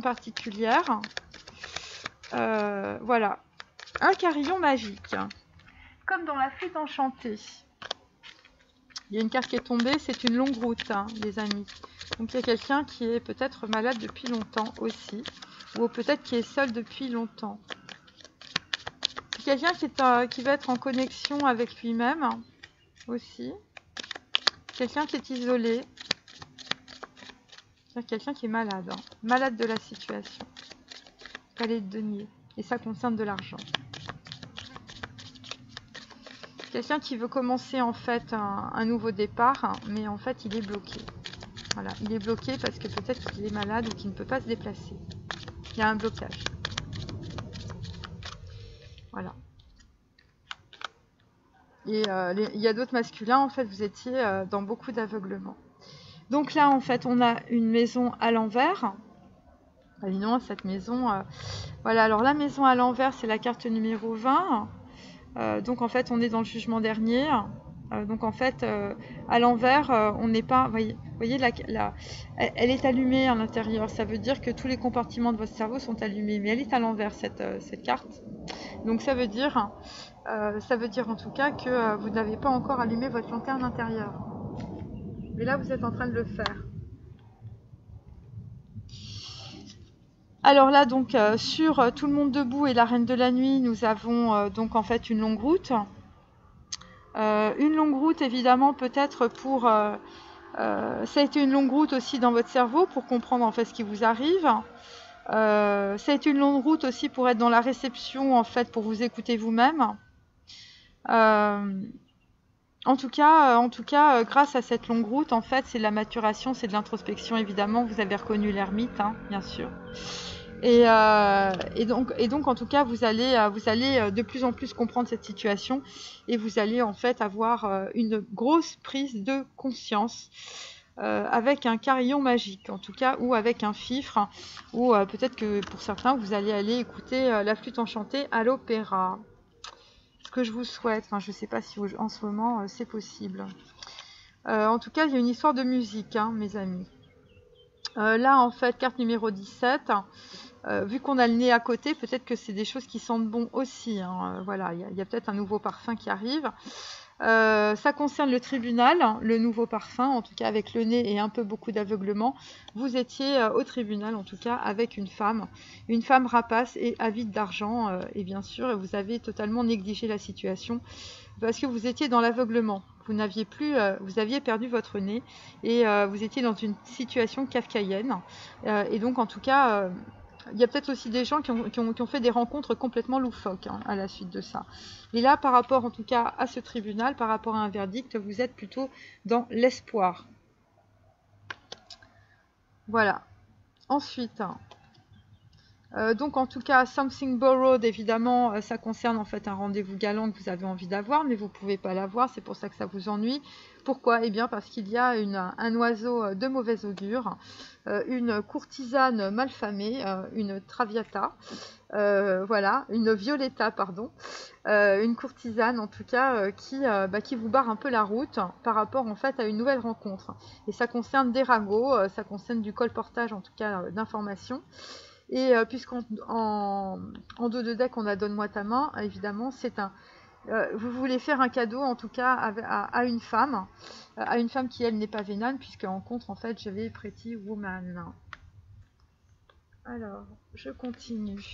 particulière. Voilà, un carillon magique, comme dans la flûte enchantée. Il y a une carte qui est tombée, c'est une longue route, hein, les amis. Donc il y a quelqu'un qui est peut-être malade depuis longtemps aussi, ou peut-être qui est seul depuis longtemps. C'est quelqu'un qui va être en connexion avec lui-même aussi. Quelqu'un qui est isolé. Quelqu'un qui est malade, hein, malade de la situation. Palais de denier. Et ça concerne de l'argent. Quelqu'un qui veut commencer en fait un nouveau départ, hein, mais en fait il est bloqué. Voilà, il est bloqué parce que peut-être qu'il est malade ou qu'il ne peut pas se déplacer. Il y a un blocage. Voilà. Et il y a d'autres masculins, en fait, vous étiez dans beaucoup d'aveuglement. Donc là, en fait, on a une maison à l'envers. Évidemment, cette maison... voilà, alors la maison à l'envers, c'est la carte numéro 20. Donc en fait, on est dans le jugement dernier. Donc en fait, à l'envers, on n'est pas... Vous voyez elle est allumée à l'intérieur. Ça veut dire que tous les compartiments de votre cerveau sont allumés. Mais elle est à l'envers, cette carte. Donc ça veut dire en tout cas que vous n'avez pas encore allumé votre lanterne intérieure. Mais là, vous êtes en train de le faire. Alors là, donc, sur Tout le monde debout et la Reine de la Nuit, nous avons donc en fait une longue route. Une longue route, évidemment, peut-être pour... ça a été une longue route aussi dans votre cerveau pour comprendre en fait ce qui vous arrive. Ça a été une longue route aussi pour être dans la réception, en fait, pour vous écouter vous-même. En tout cas, grâce à cette longue route, en fait, c'est de la maturation, c'est de l'introspection, évidemment. Vous avez reconnu l'ermite, hein, bien sûr. Et donc, en tout cas, vous allez de plus en plus comprendre cette situation et vous allez en fait avoir une grosse prise de conscience avec un carillon magique, en tout cas, ou avec un fifre, ou peut-être que pour certains, vous allez aller écouter la flûte enchantée à l'opéra. Ce que je vous souhaite, enfin, je ne sais pas si en ce moment c'est possible. En tout cas, il y a une histoire de musique, hein, mes amis. Là, en fait, carte numéro 17. Vu qu'on a le nez à côté, peut-être que c'est des choses qui sentent bon aussi. Hein. Voilà, il y a peut-être un nouveau parfum qui arrive. Ça concerne le tribunal, le nouveau parfum, en tout cas avec le nez et un peu beaucoup d'aveuglement. Vous étiez au tribunal, en tout cas, avec une femme rapace et avide d'argent, et bien sûr, vous avez totalement négligé la situation parce que vous étiez dans l'aveuglement. Vous aviez perdu votre nez et vous étiez dans une situation kafkaïenne. Et donc, en tout cas, il y a peut-être aussi des gens qui ont fait des rencontres complètement loufoques, hein, à la suite de ça. Et là, par rapport en tout cas à ce tribunal, par rapport à un verdict, vous êtes plutôt dans l'espoir. Voilà. Ensuite, Donc en tout cas, Something Borrowed, évidemment, ça concerne en fait un rendez-vous galant que vous avez envie d'avoir, mais vous ne pouvez pas l'avoir, c'est pour ça que ça vous ennuie. Pourquoi? Eh bien parce qu'il y a un oiseau de mauvais augure, une courtisane malfamée, une Traviata, voilà, une Violetta, pardon, une courtisane en tout cas qui vous barre un peu la route par rapport en fait à une nouvelle rencontre. Et ça concerne des ragots, ça concerne du colportage en tout cas d'informations. Et puisqu'en dos de deck on a Donne-moi ta main, évidemment c'est un... vous voulez faire un cadeau en tout cas à une femme qui elle n'est pas vénale, puisque en contre en fait j'avais Pretty Woman. Alors je continue.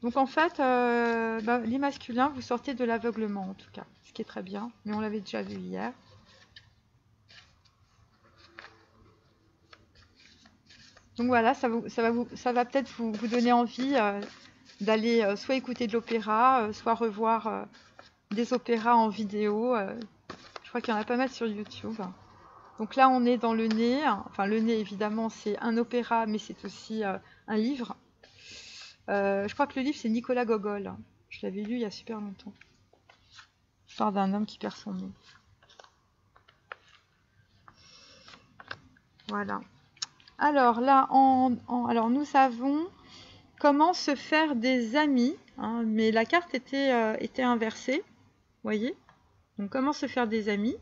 Donc en fait les masculins, vous sortez de l'aveuglement en tout cas, ce qui est très bien, mais on l'avait déjà vu hier. Donc voilà, ça va peut-être vous donner envie d'aller soit écouter de l'opéra, soit revoir des opéras en vidéo. Je crois qu'il y en a pas mal sur YouTube. Donc là, on est dans le nez. Enfin, le nez, évidemment, c'est un opéra, mais c'est aussi un livre. Je crois que le livre, c'est Nicolas Gogol. Je l'avais lu il y a super longtemps. L'histoire d'un homme qui perd son nez. Voilà. Alors là, alors nous avons comment se faire des amis, hein, mais la carte était inversée, voyez. Donc comment se faire des amis.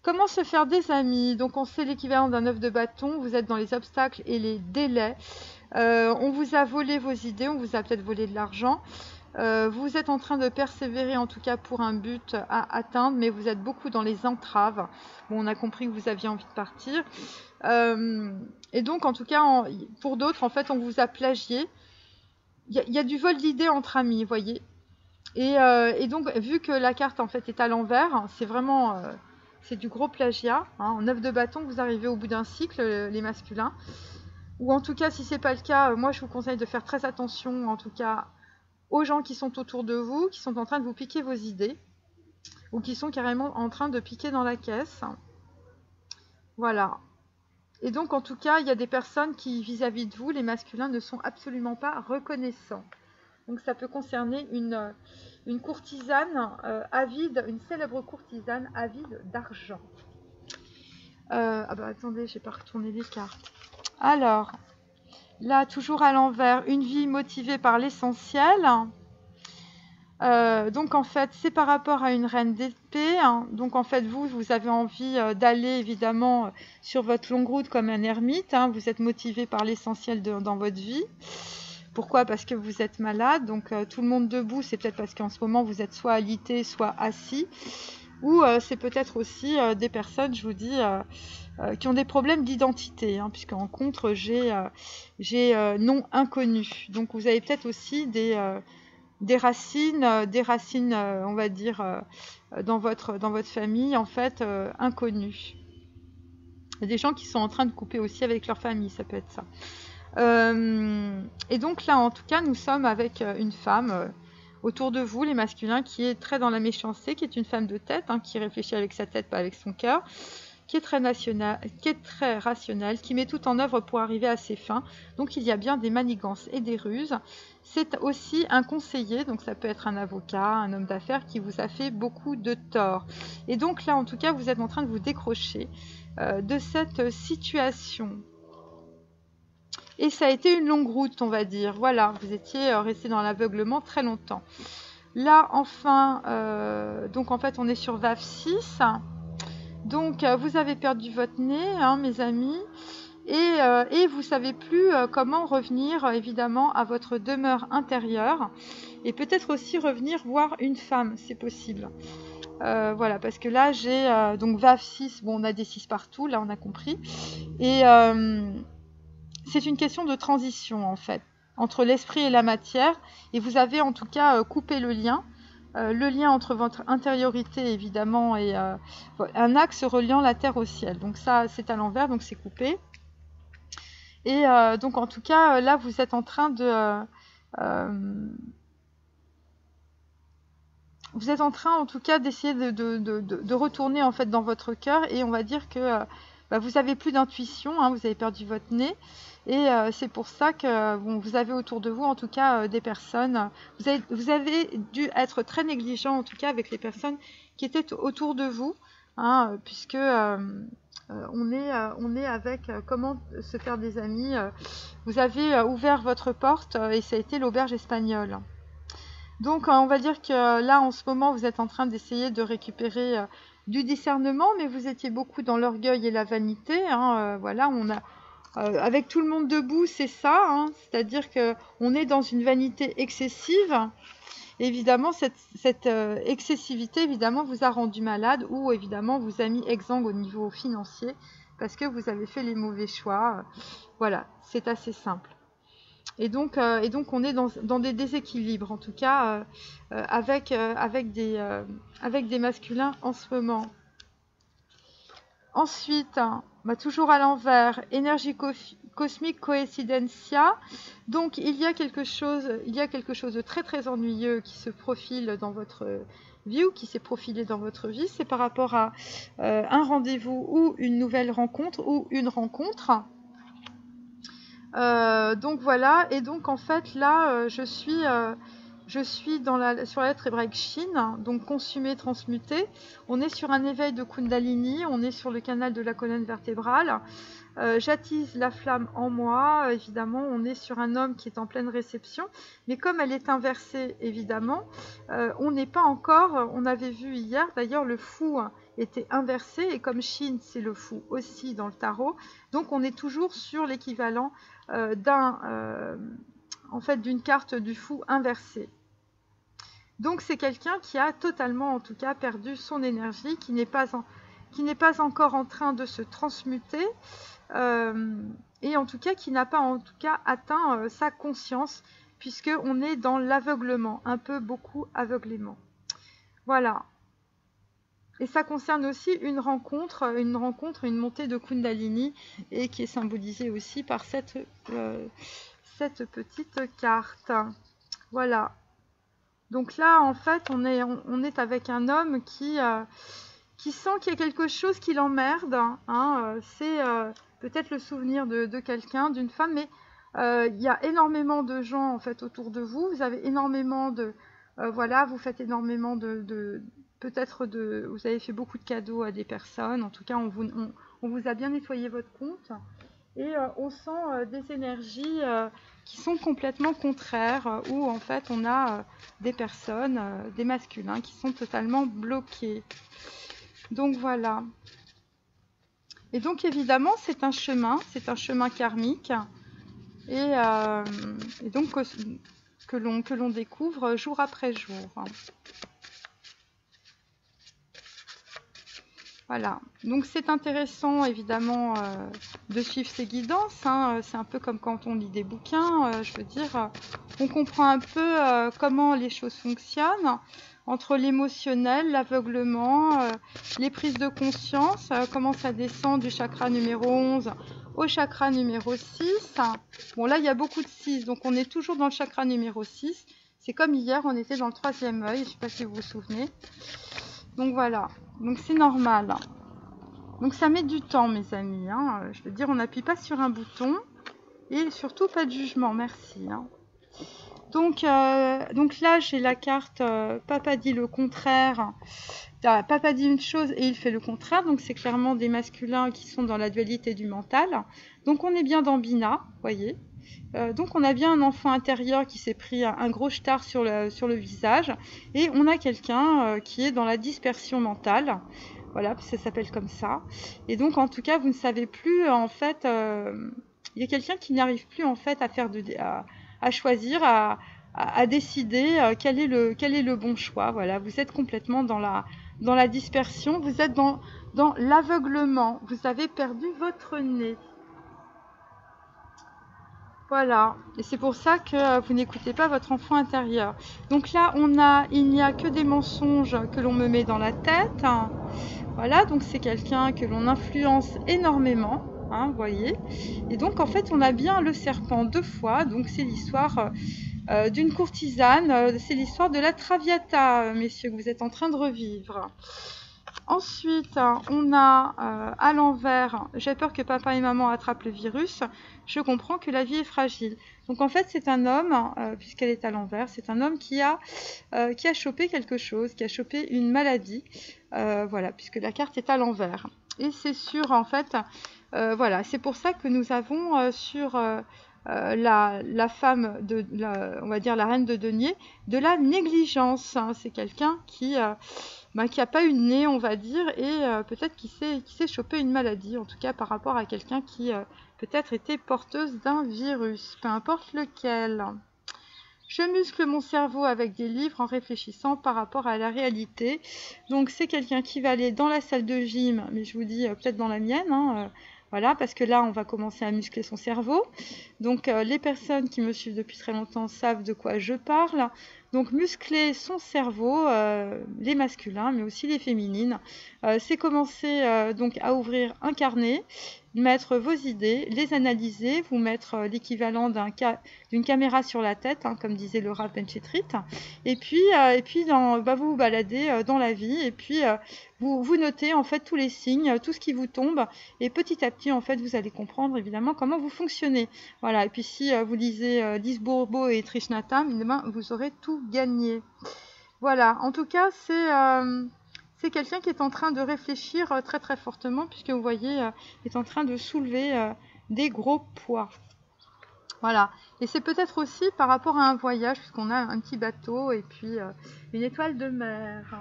Comment se faire des amis? Donc on sait l'équivalent d'un œuf de bâton, vous êtes dans les obstacles et les délais. On vous a volé vos idées, on vous a peut-être volé de l'argent. Vous êtes en train de persévérer en tout cas pour un but à atteindre, mais vous êtes beaucoup dans les entraves. Bon, on a compris que vous aviez envie de partir. Et donc en tout cas, pour d'autres, en fait, on vous a plagié. Il y a du vol d'idées entre amis, vous voyez. Et donc, vu que la carte en fait est à l'envers, c'est vraiment... c'est du gros plagiat. Hein. En 9 de bâton, vous arrivez au bout d'un cycle, les masculins. Ou en tout cas, si ce n'est pas le cas, moi je vous conseille de faire très attention, en tout cas, aux gens qui sont autour de vous, qui sont en train de vous piquer vos idées, ou qui sont carrément en train de piquer dans la caisse. Voilà. Et donc, en tout cas, il y a des personnes qui, vis-à-vis de vous, les masculins, ne sont absolument pas reconnaissants. Donc, ça peut concerner une courtisane avide, une célèbre courtisane avide d'argent. Ah bah attendez, j'ai pas retourné les cartes. Alors, là, toujours à l'envers, une vie motivée par l'essentiel. Donc en fait, c'est par rapport à une reine d'épée. Hein. Donc en fait, vous avez envie d'aller évidemment sur votre longue route comme un ermite. Hein. Vous êtes motivé par l'essentiel dans votre vie. Pourquoi? Parce que vous êtes malade. Donc tout le monde debout, c'est peut-être parce qu'en ce moment, vous êtes soit alité, soit assis. Ou c'est peut-être aussi des personnes, je vous dis, qui ont des problèmes d'identité. Hein, puisqu'en contre, j'ai nom inconnu. Donc vous avez peut-être aussi des racines, on va dire, dans votre famille, en fait, inconnues. Il y a des gens qui sont en train de couper aussi avec leur famille, ça peut être ça. Et donc là, en tout cas, nous sommes avec une femme autour de vous, les masculins, qui est très dans la méchanceté, qui est une femme de tête, hein, qui réfléchit avec sa tête, pas avec son cœur, qui est très rationnelle, qui met tout en œuvre pour arriver à ses fins. Donc il y a bien des manigances et des ruses. C'est aussi un conseiller, donc ça peut être un avocat, un homme d'affaires qui vous a fait beaucoup de tort. Et donc là, en tout cas, vous êtes en train de vous décrocher de cette situation. Et ça a été une longue route, on va dire. Voilà, vous étiez resté dans l'aveuglement très longtemps. Là, enfin, donc en fait, on est sur VAV 6. Donc, vous avez perdu votre nez, hein, mes amis, et vous ne savez plus comment revenir, évidemment, à votre demeure intérieure, et peut-être aussi revenir voir une femme, c'est possible. Voilà, parce que là, j'ai donc VAV 6, bon, on a des 6 partout, là, on a compris, et c'est une question de transition, en fait, entre l'esprit et la matière, et vous avez en tout cas coupé le lien entre votre intériorité évidemment et un axe reliant la terre au ciel. Donc ça c'est à l'envers, donc c'est coupé. Et donc en tout cas là vous êtes en train de en tout cas d'essayer de retourner en fait dans votre cœur, et on va dire que vous avez plus d'intuition, hein, vous avez perdu votre nez. Et c'est pour ça que bon, vous avez autour de vous, en tout cas, des personnes. Vous avez dû être très négligent, en tout cas, avec les personnes qui étaient autour de vous, hein, puisque on est avec comment se faire des amis. Vous avez ouvert votre porte et ça a été l'auberge espagnole. Donc, on va dire que là, en ce moment, vous êtes en train d'essayer de récupérer du discernement, mais vous étiez beaucoup dans l'orgueil et la vanité. Hein, voilà, avec tout le monde debout, c'est ça. Hein, c'est-à-dire qu'on est dans une vanité excessive. Évidemment, cette excessivité, évidemment, vous a rendu malade ou évidemment vous a mis exsangue au niveau financier parce que vous avez fait les mauvais choix. Voilà, c'est assez simple. Et donc on est dans des déséquilibres, en tout cas, avec des masculins en ce moment. Ensuite, toujours à l'envers, énergie cosmique coïncidencia. Donc il y a quelque chose de très très ennuyeux qui se profile dans votre vie ou qui s'est profilé dans votre vie. C'est par rapport à un rendez-vous ou une nouvelle rencontre ou une rencontre. Donc voilà, et donc en fait là je suis sur la lettre hébraïque Shin, donc consumé, transmuté. On est sur un éveil de Kundalini, on est sur le canal de la colonne vertébrale. J'attise la flamme en moi, évidemment, on est sur un homme qui est en pleine réception, mais comme elle est inversée, évidemment, on n'est pas encore, on avait vu hier, d'ailleurs le fou était inversé, et comme Shin c'est le fou aussi dans le tarot, donc on est toujours sur l'équivalent d'une carte du fou inversée. Donc c'est quelqu'un qui a totalement, en tout cas, perdu son énergie, qui n'est pas encore en train de se transmuter, et en tout cas qui n'a pas en tout cas atteint sa conscience, puisqu'on est dans l'aveuglement, beaucoup aveuglément. Voilà. Et ça concerne aussi une rencontre, une montée de Kundalini, et qui est symbolisée aussi par cette petite carte. Voilà. Donc là, en fait, on est avec un homme qui sent qu'il y a quelque chose qui l'emmerde. Hein, c'est peut-être le souvenir de quelqu'un, d'une femme, mais il y a énormément de gens en fait autour de vous. Vous avez énormément de... vous faites énormément vous avez fait beaucoup de cadeaux à des personnes. En tout cas, on vous a bien nettoyé votre compte. Et on sent des énergies qui sont complètement contraires, où en fait on a des personnes, des masculins qui sont totalement bloqués. Donc voilà. Et donc évidemment c'est un chemin karmique, et donc que l'on découvre jour après jour. Voilà, donc c'est intéressant évidemment de suivre ces guidances, hein. C'est un peu comme quand on lit des bouquins, je veux dire, on comprend un peu comment les choses fonctionnent, entre l'émotionnel, l'aveuglement, les prises de conscience, comment ça descend du chakra numéro 11 au chakra numéro 6. Bon là il y a beaucoup de 6, donc on est toujours dans le chakra numéro 6, c'est comme hier, on était dans le 3e œil, je ne sais pas si vous vous souvenez. Donc voilà, donc c'est normal. Donc ça met du temps mes amis, hein. Je veux dire, on n'appuie pas sur un bouton, et surtout pas de jugement, merci. Hein. Donc là j'ai la carte Papa dit le contraire, Papa dit une chose et il fait le contraire, donc c'est clairement des masculins qui sont dans la dualité du mental. Donc on est bien dans Bina, voyez. Donc on a bien un enfant intérieur qui s'est pris un gros star sur le visage, et on a quelqu'un qui est dans la dispersion mentale, voilà, ça s'appelle comme ça. Et donc en tout cas vous ne savez plus en fait, il y a quelqu'un qui n'arrive plus en fait à choisir, à décider quel est le bon choix. Voilà, vous êtes complètement dans la dispersion, vous êtes dans l'aveuglement, vous avez perdu votre nez. Voilà, et c'est pour ça que vous n'écoutez pas votre enfant intérieur. Donc là, il n'y a que des mensonges que l'on me met dans la tête. Voilà, donc c'est quelqu'un que l'on influence énormément, hein, vous voyez. Et donc en fait, on a bien le serpent 2 fois, donc c'est l'histoire d'une courtisane, c'est l'histoire de la Traviata, messieurs, que vous êtes en train de revivre. Ensuite, on a à l'envers, j'ai peur que papa et maman attrapent le virus, je comprends que la vie est fragile. Donc en fait c'est un homme, puisqu'elle est à l'envers, c'est un homme qui a chopé quelque chose, qui a chopé une maladie, voilà, puisque la carte est à l'envers. Et c'est sur, en fait, voilà, c'est pour ça que nous avons sur la femme, on va dire la reine de denier, de la négligence. Hein. C'est quelqu'un qui a pas eu de nez, on va dire, et peut-être qui s'est chopé une maladie, en tout cas par rapport à quelqu'un qui peut-être était porteuse d'un virus, peu importe lequel. Je muscle mon cerveau avec des livres en réfléchissant par rapport à la réalité. Donc c'est quelqu'un qui va aller dans la salle de gym, mais je vous dis peut-être dans la mienne, hein, voilà, parce que là on va commencer à muscler son cerveau. Donc les personnes qui me suivent depuis très longtemps savent de quoi je parle. Donc muscler son cerveau, les masculins, mais aussi les féminines, c'est commencer donc à ouvrir un carnet, mettre vos idées, les analyser, vous mettre l'équivalent d'une caméra sur la tête, hein, comme disait Laura Penchetrit, et puis vous vous baladez dans la vie, et puis vous notez en fait tous les signes, tout ce qui vous tombe, et petit à petit en fait vous allez comprendre évidemment comment vous fonctionnez. Voilà, et puis si vous lisez Lise Bourbeau et Trish Nata, vous aurez tout gagné. Voilà, en tout cas c'est quelqu'un qui est en train de réfléchir très très fortement, puisque vous voyez, est en train de soulever des gros poids. Voilà, et c'est peut-être aussi par rapport à un voyage, puisqu'on a un petit bateau et puis une étoile de mer.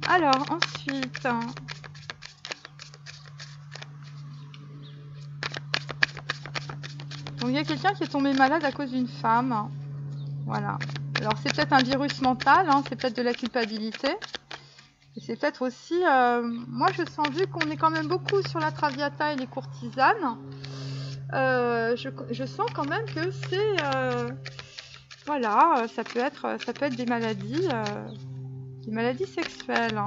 Alors, ensuite, donc, il y a quelqu'un qui est tombé malade à cause d'une femme. Voilà. Alors, c'est peut-être un virus mental, hein, c'est peut-être de la culpabilité. Et c'est peut-être aussi... moi, je sens, vu qu'on est quand même beaucoup sur la Traviata et les courtisanes, je sens quand même que c'est... voilà, ça peut être des maladies sexuelles. Hein.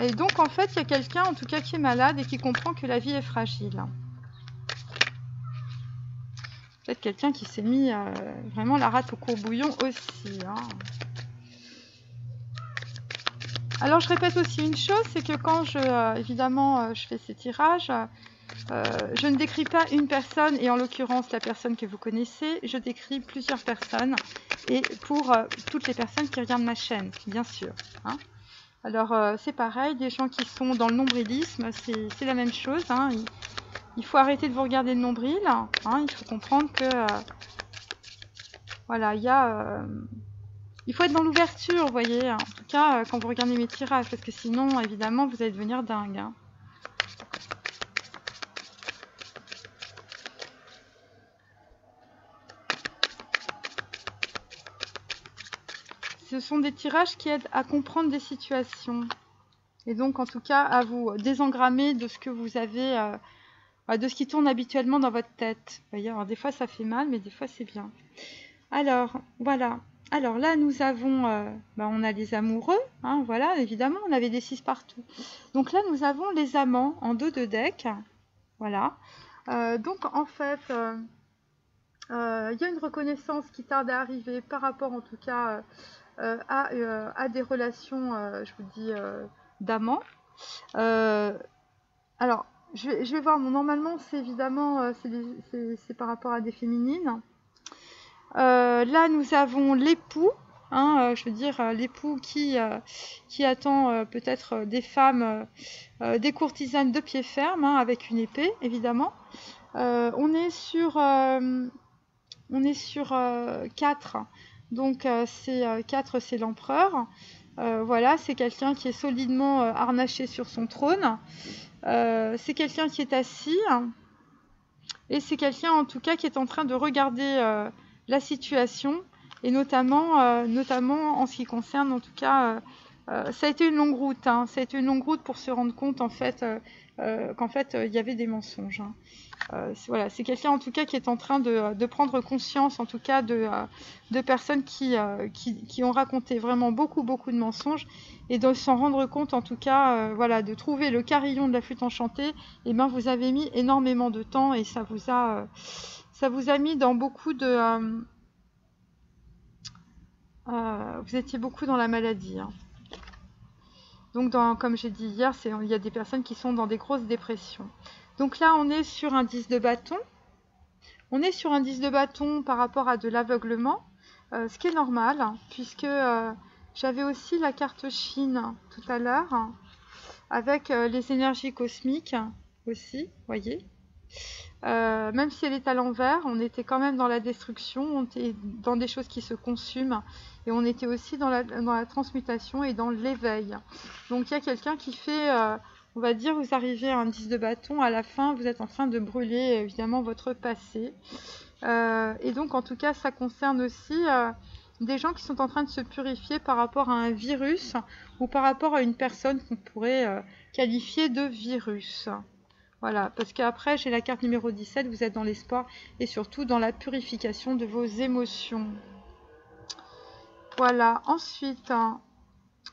Et donc, en fait, il y a quelqu'un, en tout cas, qui est malade et qui comprend que la vie est fragile. Peut-être quelqu'un qui s'est mis vraiment la rate au courbouillon aussi. Hein. Alors, je répète aussi une chose, c'est que quand évidemment, je fais ces tirages, je ne décris pas une personne, et en l'occurrence la personne que vous connaissez, je décris plusieurs personnes, et pour toutes les personnes qui regardent ma chaîne, bien sûr. Hein. Alors, c'est pareil, des gens qui sont dans le nombrilisme, c'est la même chose. Hein. Il faut arrêter de vous regarder le nombril. Hein. Il faut comprendre que, voilà, il faut être dans l'ouverture, vous voyez. En tout cas, quand vous regardez mes tirages, parce que sinon, évidemment, vous allez devenir dingue. Hein. Ce sont des tirages qui aident à comprendre des situations. Et donc, en tout cas, à vous désengrammer de ce que vous avez, de ce qui tourne habituellement dans votre tête. Vous voyez, alors des fois, ça fait mal, mais des fois, c'est bien. Alors, voilà. Alors là, nous avons, on a les amoureux, hein, voilà, évidemment, on avait des 6 partout. Donc là, nous avons les amants en dos de deck. Voilà. Donc, en fait... il y a une reconnaissance qui tarde à arriver par rapport en tout cas à des relations, je vous dis, d'amants. Alors, je vais voir, normalement c'est évidemment c'est par rapport à des féminines. Là nous avons l'époux, hein, je veux dire l'époux qui attend peut-être des femmes, des courtisanes de pied ferme, hein, avec une épée évidemment. On est sur 4, donc 4 c'est l'empereur, voilà, c'est quelqu'un qui est solidement harnaché sur son trône, c'est quelqu'un qui est assis, et c'est quelqu'un en tout cas qui est en train de regarder la situation, et notamment en ce qui concerne en tout cas, ça a été une longue route, hein, ça a été une longue route pour se rendre compte en fait qu'en fait il y avait des mensonges. Hein. Voilà, c'est quelqu'un en tout cas qui est en train de prendre conscience en tout cas de personnes qui ont raconté vraiment beaucoup de mensonges, et de s'en rendre compte en tout cas, voilà, de trouver le carillon de la flûte enchantée. Et ben vous avez mis énormément de temps, et ça vous a mis dans beaucoup de Vous étiez beaucoup dans la maladie, hein. Donc, comme j'ai dit hier, il y a des personnes qui sont dans des grosses dépressions. Donc là, on est sur un 10 de bâton. On est sur un 10 de bâton par rapport à de l'aveuglement, ce qui est normal, hein, puisque j'avais aussi la carte Chine tout à l'heure, hein, avec les énergies cosmiques aussi, voyez. Même si elle est à l'envers, on était quand même dans la destruction, on était dans des choses qui se consument, et on était aussi dans la transmutation et dans l'éveil. Donc il y a quelqu'un qui fait, on va dire, vous arrivez à un 10 de bâton, à la fin vous êtes en train de brûler évidemment votre passé. Et donc en tout cas ça concerne aussi des gens qui sont en train de se purifier par rapport à un virus ou par rapport à une personne qu'on pourrait qualifier de virus. Voilà, parce qu'après, j'ai la carte numéro 17, vous êtes dans l'espoir et surtout dans la purification de vos émotions. Voilà, ensuite, hein,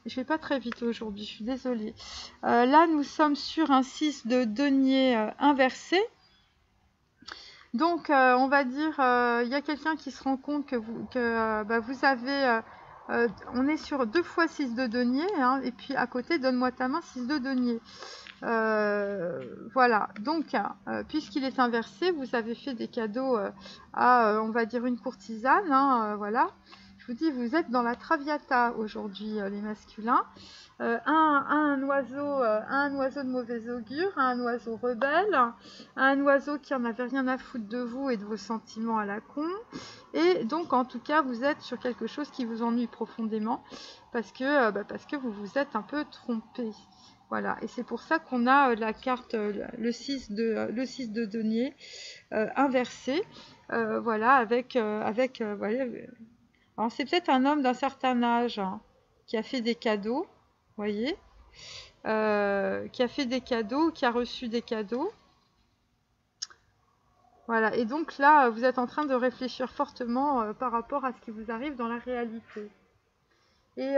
je vais pas très vite aujourd'hui, je suis désolée. Là, nous sommes sur un 6 de denier inversé. Donc, on va dire, il y a quelqu'un qui se rend compte que vous avez... on est sur 2 fois 6 de denier, hein, et puis à côté, donne-moi ta main, 6 de denier. Voilà, donc puisqu'il est inversé, vous avez fait des cadeaux à, on va dire, une courtisane, hein, voilà. Je vous dis, vous êtes dans la Traviata aujourd'hui, les masculins. Un oiseau de mauvais augure, un oiseau rebelle, un oiseau qui en avait rien à foutre de vous et de vos sentiments à la con. Et donc, en tout cas, vous êtes sur quelque chose qui vous ennuie profondément parce que vous vous êtes un peu trompé. Voilà, et c'est pour ça qu'on a la carte, le 6 de denier inversé, voilà, voilà. Alors c'est peut-être un homme d'un certain âge, hein, qui a fait des cadeaux, voyez, qui a fait des cadeaux, qui a reçu des cadeaux. Voilà, et donc là, vous êtes en train de réfléchir fortement par rapport à ce qui vous arrive dans la réalité. Et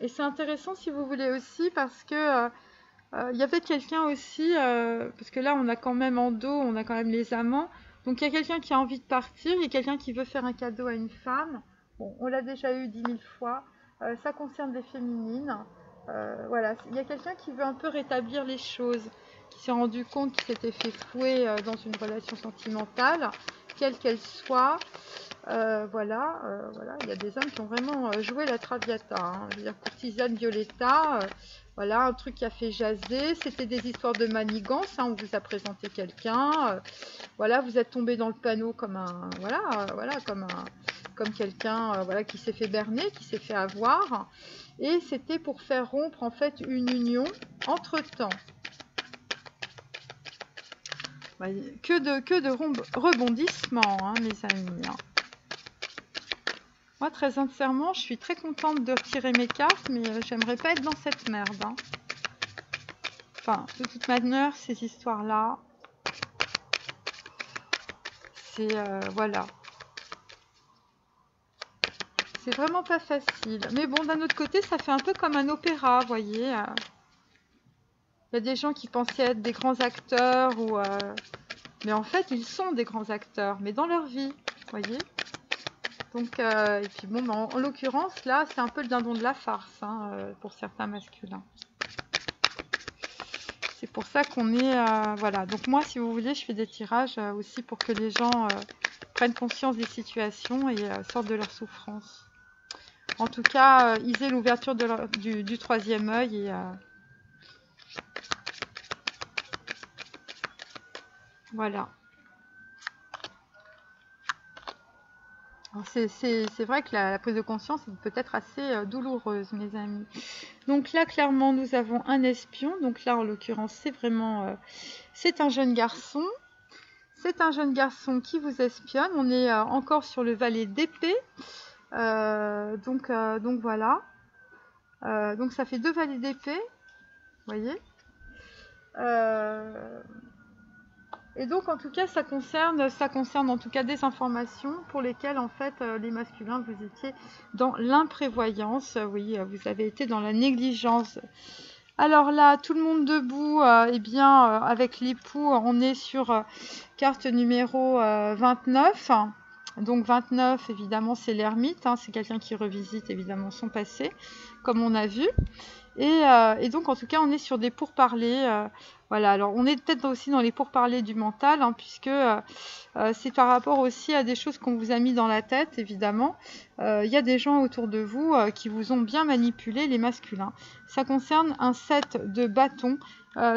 c'est intéressant si vous voulez aussi parce que il y avait quelqu'un aussi, parce que là on a quand même en dos, on a quand même les amants. Donc il y a quelqu'un qui a envie de partir, il y a quelqu'un qui veut faire un cadeau à une femme. Bon, on l'a déjà eu 10 000 fois. Ça concerne les féminines. Voilà, il y a quelqu'un qui veut un peu rétablir les choses, qui s'est rendu compte qu'il s'était fait fouer dans une relation sentimentale, quelle qu'elle soit. Voilà, il y a des hommes qui ont vraiment joué la Traviata, hein. Je veux dire, courtisane Violetta, voilà, un truc qui a fait jaser. C'était des histoires de manigance, hein, on vous a présenté quelqu'un, voilà, vous êtes tombé dans le panneau comme un, comme quelqu'un, voilà, qui s'est fait berner, qui s'est fait avoir, et c'était pour faire rompre en fait une union entre-temps. Que de rebondissements, hein, mes amis, hein. Moi, très sincèrement, je suis très contente de retirer mes cartes, mais j'aimerais pas être dans cette merde, hein. Enfin, de toute manière, ces histoires-là, c'est... voilà. C'est vraiment pas facile. Mais bon, d'un autre côté, ça fait un peu comme un opéra, vous voyez. Il y a des gens qui pensaient être des grands acteurs, ou... mais en fait, ils sont des grands acteurs, mais dans leur vie, vous voyez. Donc, et puis bon, en l'occurrence, là, c'est un peu le dindon de la farce, hein, pour certains masculins. C'est pour ça qu'on est... voilà, donc moi, si vous voulez, je fais des tirages aussi pour que les gens prennent conscience des situations et sortent de leur souffrance. En tout cas, ils aient l'ouverture du troisième œil et... voilà. C'est vrai que la prise de conscience peut être assez douloureuse, mes amis. Donc là, clairement, nous avons un espion. Donc là, en l'occurrence, c'est vraiment... c'est un jeune garçon. C'est un jeune garçon qui vous espionne. On est encore sur le valet d'épée. Donc voilà. Donc ça fait 2 valets d'épée. Vous voyez. Et donc en tout cas ça concerne en tout cas des informations pour lesquelles en fait les masculins vous étiez dans l'imprévoyance, oui, vous avez été dans la négligence. Alors là, tout le monde debout, eh bien avec l'époux, on est sur carte numéro 29. Donc 29, évidemment, c'est l'ermite, hein, c'est quelqu'un qui revisite évidemment son passé, comme on a vu. Et donc, en tout cas, on est sur des pourparlers. Voilà, alors on est peut-être aussi dans les pourparlers du mental, hein, puisque c'est par rapport aussi à des choses qu'on vous a mis dans la tête, évidemment. Il y a des gens autour de vous qui vous ont bien manipulé, les masculins. Ça concerne un 7 de bâton.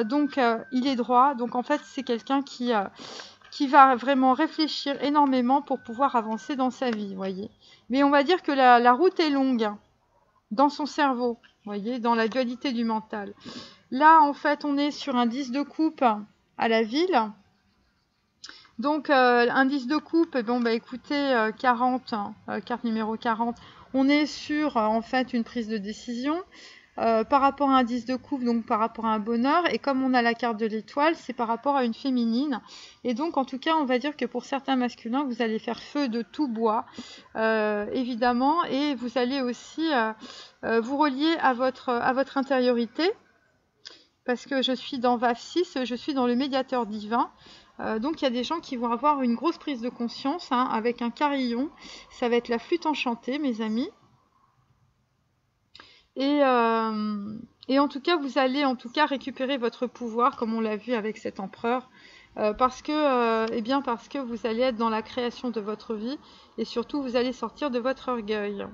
Donc, il est droit. Donc, en fait, c'est quelqu'un qui va vraiment réfléchir énormément pour pouvoir avancer dans sa vie, voyez. Mais on va dire que la route est longue dans son cerveau, voyez, dans la dualité du mental. Là, en fait, on est sur un 10 de coupe à la ville. Donc, un 10 de coupe, bon, bah écoutez, 40, carte numéro 40, on est sur, en fait, une prise de décision. Par rapport à un 10 de coupe, donc par rapport à un bonheur, et comme on a la carte de l'étoile, c'est par rapport à une féminine, et donc en tout cas on va dire que pour certains masculins vous allez faire feu de tout bois, évidemment, et vous allez aussi vous relier à votre intériorité, parce que je suis dans VAF 6, je suis dans le médiateur divin. Donc il y a des gens qui vont avoir une grosse prise de conscience, hein, avec un carillon, ça va être la flûte enchantée, mes amis. Et en tout cas, vous allez en tout cas récupérer votre pouvoir, comme on l'a vu avec cet empereur, parce que vous allez être dans la création de votre vie, et surtout vous allez sortir de votre orgueil.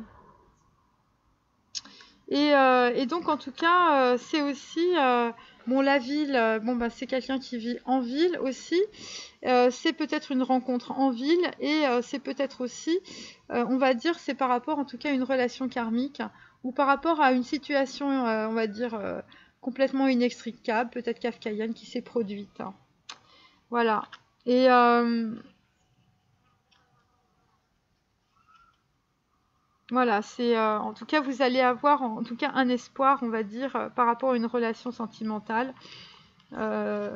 Et donc en tout cas, c'est aussi bon, la ville. Bon, bah c'est quelqu'un qui vit en ville aussi. C'est peut-être une rencontre en ville, et c'est peut-être aussi, on va dire, c'est par rapport en tout cas à une relation karmique, ou par rapport à une situation, on va dire, complètement inextricable, peut-être kafkaïenne, qui s'est produite. Voilà. Et voilà, c'est en tout cas, vous allez avoir en tout cas un espoir, on va dire, par rapport à une relation sentimentale, par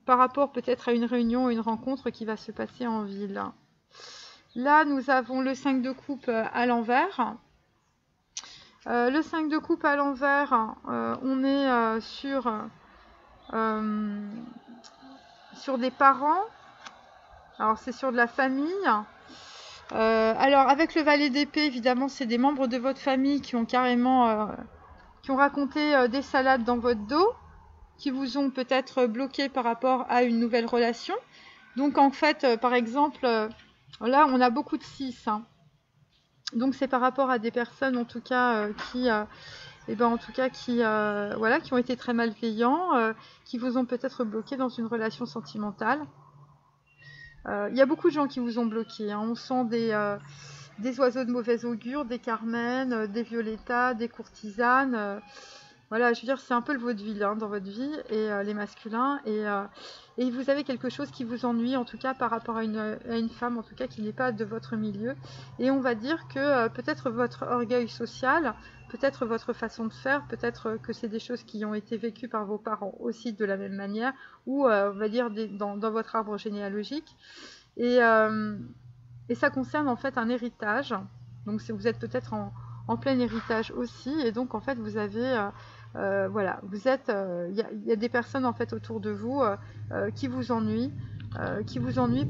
rapport peut-être à une réunion, une rencontre qui va se passer en ville. Là, nous avons le 5 de coupe à l'envers. Le 5 de coupe à l'envers, on est sur des parents. Alors, c'est sur de la famille. Alors, avec le valet d'épée, évidemment, c'est des membres de votre famille qui ont carrément qui ont raconté des salades dans votre dos, qui vous ont peut-être bloqué par rapport à une nouvelle relation. Donc, en fait, par exemple, là, on a beaucoup de 6. Hein. Donc, c'est par rapport à des personnes, en tout cas, voilà, qui ont été très malveillants, qui vous ont peut-être bloqué dans une relation sentimentale. Il y a beaucoup de gens qui vous ont bloqué. Hein. On sent des oiseaux de mauvais augure, des carmen, des violettas, des courtisanes. Voilà, je veux dire, c'est un peu le vaudeville, hein, dans votre vie, et les masculins. Et vous avez quelque chose qui vous ennuie, en tout cas par rapport à une femme, en tout cas qui n'est pas de votre milieu. Et on va dire que peut-être votre orgueil social, peut-être votre façon de faire, peut-être que c'est des choses qui ont été vécues par vos parents aussi de la même manière, ou on va dire dans votre arbre généalogique. Et ça concerne en fait un héritage. Donc vous êtes peut-être en plein héritage aussi, et donc en fait vous avez voilà, vous êtes, il y a des personnes en fait autour de vous qui vous ennuient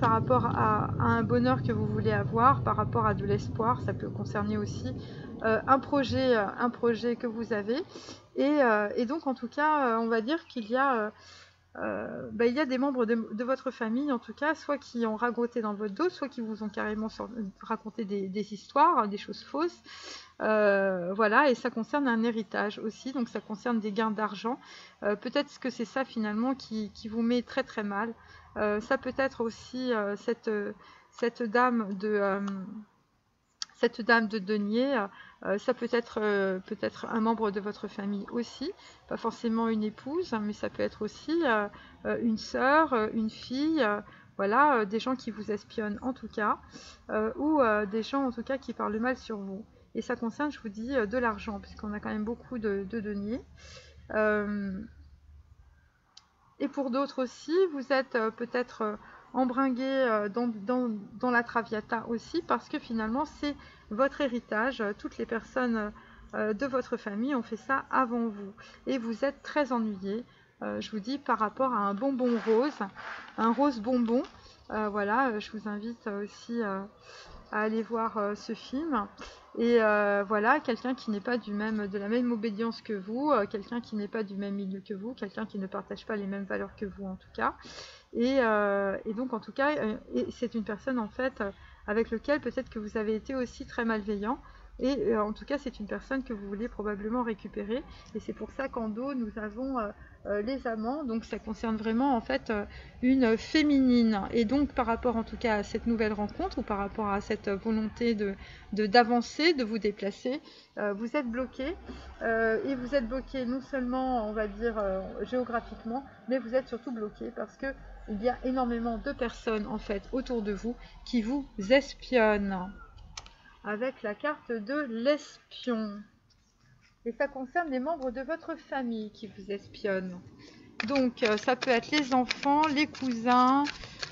par rapport à un bonheur que vous voulez avoir, par rapport à de l'espoir. Ça peut concerner aussi un projet que vous avez, et donc en tout cas, on va dire qu'il y a il y a des membres de votre famille, en tout cas, soit qui ont ragoté dans votre dos, soit qui vous ont carrément raconté des histoires, des choses fausses. Voilà, et ça concerne un héritage aussi, donc ça concerne des gains d'argent. Peut-être que c'est ça finalement qui vous met très très mal. Ça peut être aussi cette dame de denier, ça peut être peut-être un membre de votre famille aussi, pas forcément une épouse, mais ça peut être aussi une sœur, une fille, voilà, des gens qui vous espionnent en tout cas, ou des gens en tout cas qui parlent mal sur vous. Et ça concerne, je vous dis, de l'argent, puisqu'on a quand même beaucoup de deniers. Et pour d'autres aussi, vous êtes peut-être embringué dans la Traviata aussi, parce que finalement c'est votre héritage. Toutes les personnes de votre famille ont fait ça avant vous. Et vous êtes très ennuyé, je vous dis, par rapport à un bonbon rose, un rose bonbon. Voilà, je vous invite aussi à aller voir ce film. Et voilà, quelqu'un qui n'est pas de la même obédience que vous, quelqu'un qui n'est pas du même milieu que vous, quelqu'un qui ne partage pas les mêmes valeurs que vous en tout cas. Et donc en tout cas, c'est une personne en fait avec laquelle peut-être que vous avez été aussi très malveillant. Et en tout cas, c'est une personne que vous voulez probablement récupérer. Et c'est pour ça qu'en dos, nous avons les amants. Donc ça concerne vraiment en fait une féminine. Et donc par rapport en tout cas à cette nouvelle rencontre ou par rapport à cette volonté d'avancer, de vous déplacer, vous êtes bloqué. Et vous êtes bloqué non seulement, on va dire, géographiquement, mais vous êtes surtout bloqué parce que il y a énormément de personnes en fait autour de vous qui vous espionnent. Avec la carte de l'espion. Et ça concerne les membres de votre famille qui vous espionnent. Donc ça peut être les enfants, les cousins,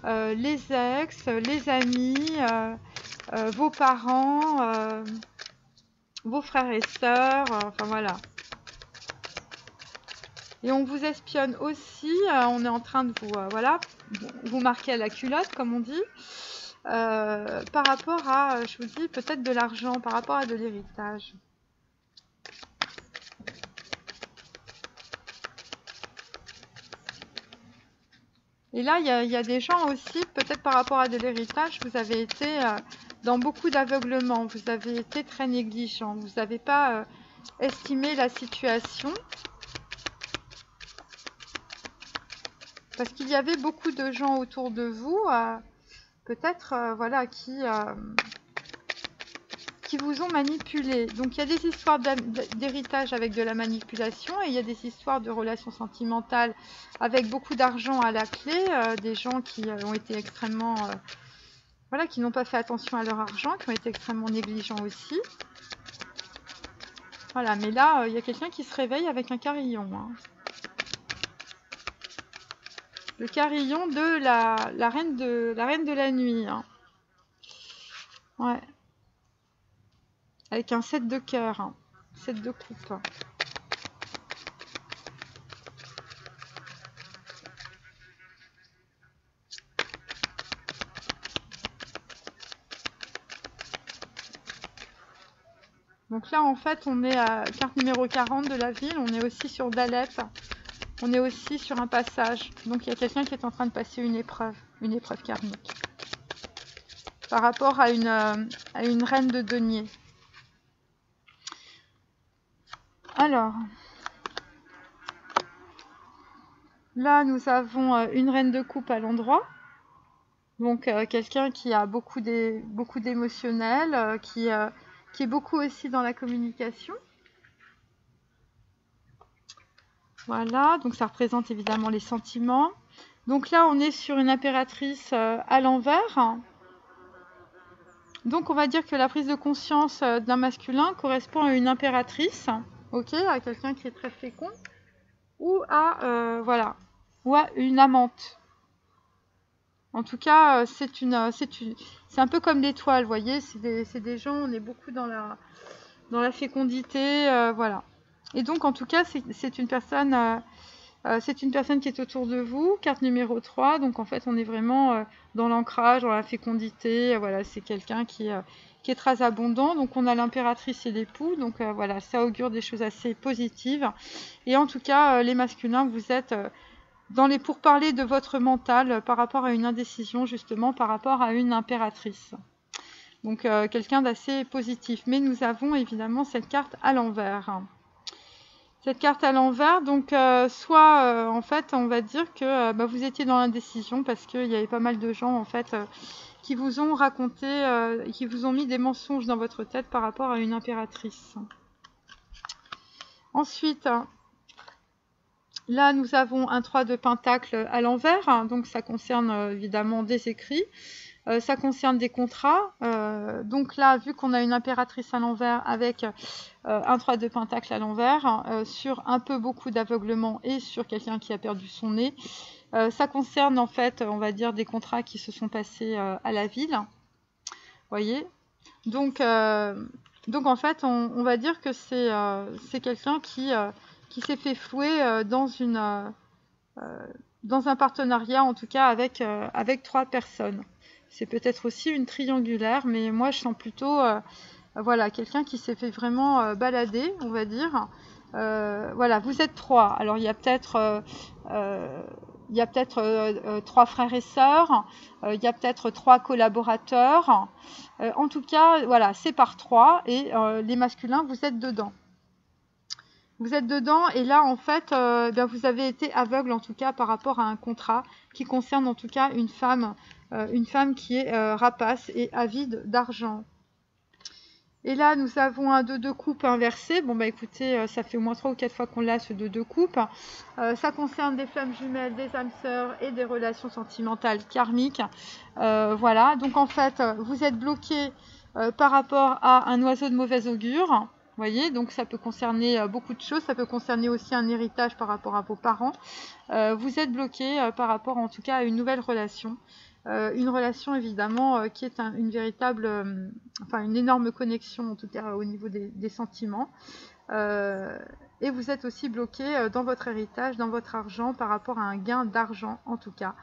les ex, les amis, vos parents, vos frères et sœurs, enfin voilà. Et on vous espionne aussi, on est en train de vous marquer à la culotte, comme on dit, par rapport à, je vous dis, peut-être de l'argent, par rapport à de l'héritage. Et là, il y a des gens aussi, peut-être par rapport à de l'héritage, vous avez été dans beaucoup d'aveuglement, vous avez été très négligent, vous n'avez pas estimé la situation. Parce qu'il y avait beaucoup de gens autour de vous, peut-être, voilà, qui vous ont manipulé. Donc il y a des histoires d'héritage avec de la manipulation et il y a des histoires de relations sentimentales avec beaucoup d'argent à la clé, des gens qui ont été extrêmement... voilà, qui n'ont pas fait attention à leur argent, qui ont été extrêmement négligents aussi. Voilà, mais là, il y a quelqu'un qui se réveille avec un carillon, hein. Le carillon de la reine de la nuit. Hein. Ouais. Avec un 7 de cœur. Hein. 7 de coupe. Donc là, en fait, on est à carte numéro 40 de la ville. On est aussi sur d'Alep. On est aussi sur un passage. Donc il y a quelqu'un qui est en train de passer une épreuve karmique. Par rapport à une reine de denier. Alors, là nous avons une reine de coupe à l'endroit. Donc quelqu'un qui a beaucoup d'émotionnel, qui est beaucoup aussi dans la communication. Voilà, donc ça représente évidemment les sentiments. Donc là, on est sur une impératrice à l'envers. Donc on va dire que la prise de conscience d'un masculin correspond à une impératrice, ok, à quelqu'un qui est très fécond, ou à voilà, ou à une amante. En tout cas, c'est un peu comme l'étoile, vous voyez, c'est des gens, on est beaucoup dans la fécondité, voilà. Et donc en tout cas, c'est une personne qui est autour de vous, carte numéro 3, donc en fait on est vraiment dans l'ancrage, dans la fécondité, voilà, c'est quelqu'un qui est très abondant, donc on a l'impératrice et l'époux, donc voilà, ça augure des choses assez positives, et en tout cas les masculins, vous êtes dans les pourparlers de votre mental par rapport à une indécision, justement par rapport à une impératrice. Donc quelqu'un d'assez positif, mais nous avons évidemment cette carte à l'envers. Cette carte à l'envers, donc soit en fait on va dire que vous étiez dans l'indécision parce qu'il y avait pas mal de gens en fait qui vous ont raconté, qui vous ont mis des mensonges dans votre tête par rapport à une impératrice. Ensuite, là nous avons un 3 de pentacle à l'envers, hein, donc ça concerne évidemment des écrits. Ça concerne des contrats. Donc là, vu qu'on a une impératrice à l'envers avec un 3 de pentacle à l'envers, sur un peu beaucoup d'aveuglement et sur quelqu'un qui a perdu son nez, ça concerne en fait, on va dire, des contrats qui se sont passés à la ville. Vous voyez ? Donc en fait, on va dire que c'est quelqu'un qui s'est fait flouer dans dans un partenariat, en tout cas avec 3 personnes. C'est peut-être aussi une triangulaire, mais moi je sens plutôt voilà, quelqu'un qui s'est fait vraiment balader, on va dire. Voilà, vous êtes 3. Alors il y a peut-être 3 frères et sœurs, il y a peut-être 3 collaborateurs. En tout cas, voilà, c'est par 3 et les masculins, vous êtes dedans. Vous êtes dedans et là, en fait, vous avez été aveugle, en tout cas, par rapport à un contrat qui concerne, en tout cas, une femme qui est rapace et avide d'argent. Et là, nous avons un 2 de coupe inversé. Bon, bah écoutez, ça fait au moins 3 ou 4 fois qu'on l'a, ce 2 de coupe. Ça concerne des flammes jumelles, des âmes sœurs et des relations sentimentales karmiques. Voilà, donc en fait, vous êtes bloqué par rapport à un oiseau de mauvais augure. Vous voyez, donc ça peut concerner beaucoup de choses. Ça peut concerner aussi un héritage par rapport à vos parents. Vous êtes bloqué par rapport, en tout cas, à une nouvelle relation. Une relation évidemment qui est une véritable, une énorme connexion en tout cas au niveau des sentiments. Et vous êtes aussi bloqué dans votre héritage, dans votre argent par rapport à un gain d'argent en tout cas.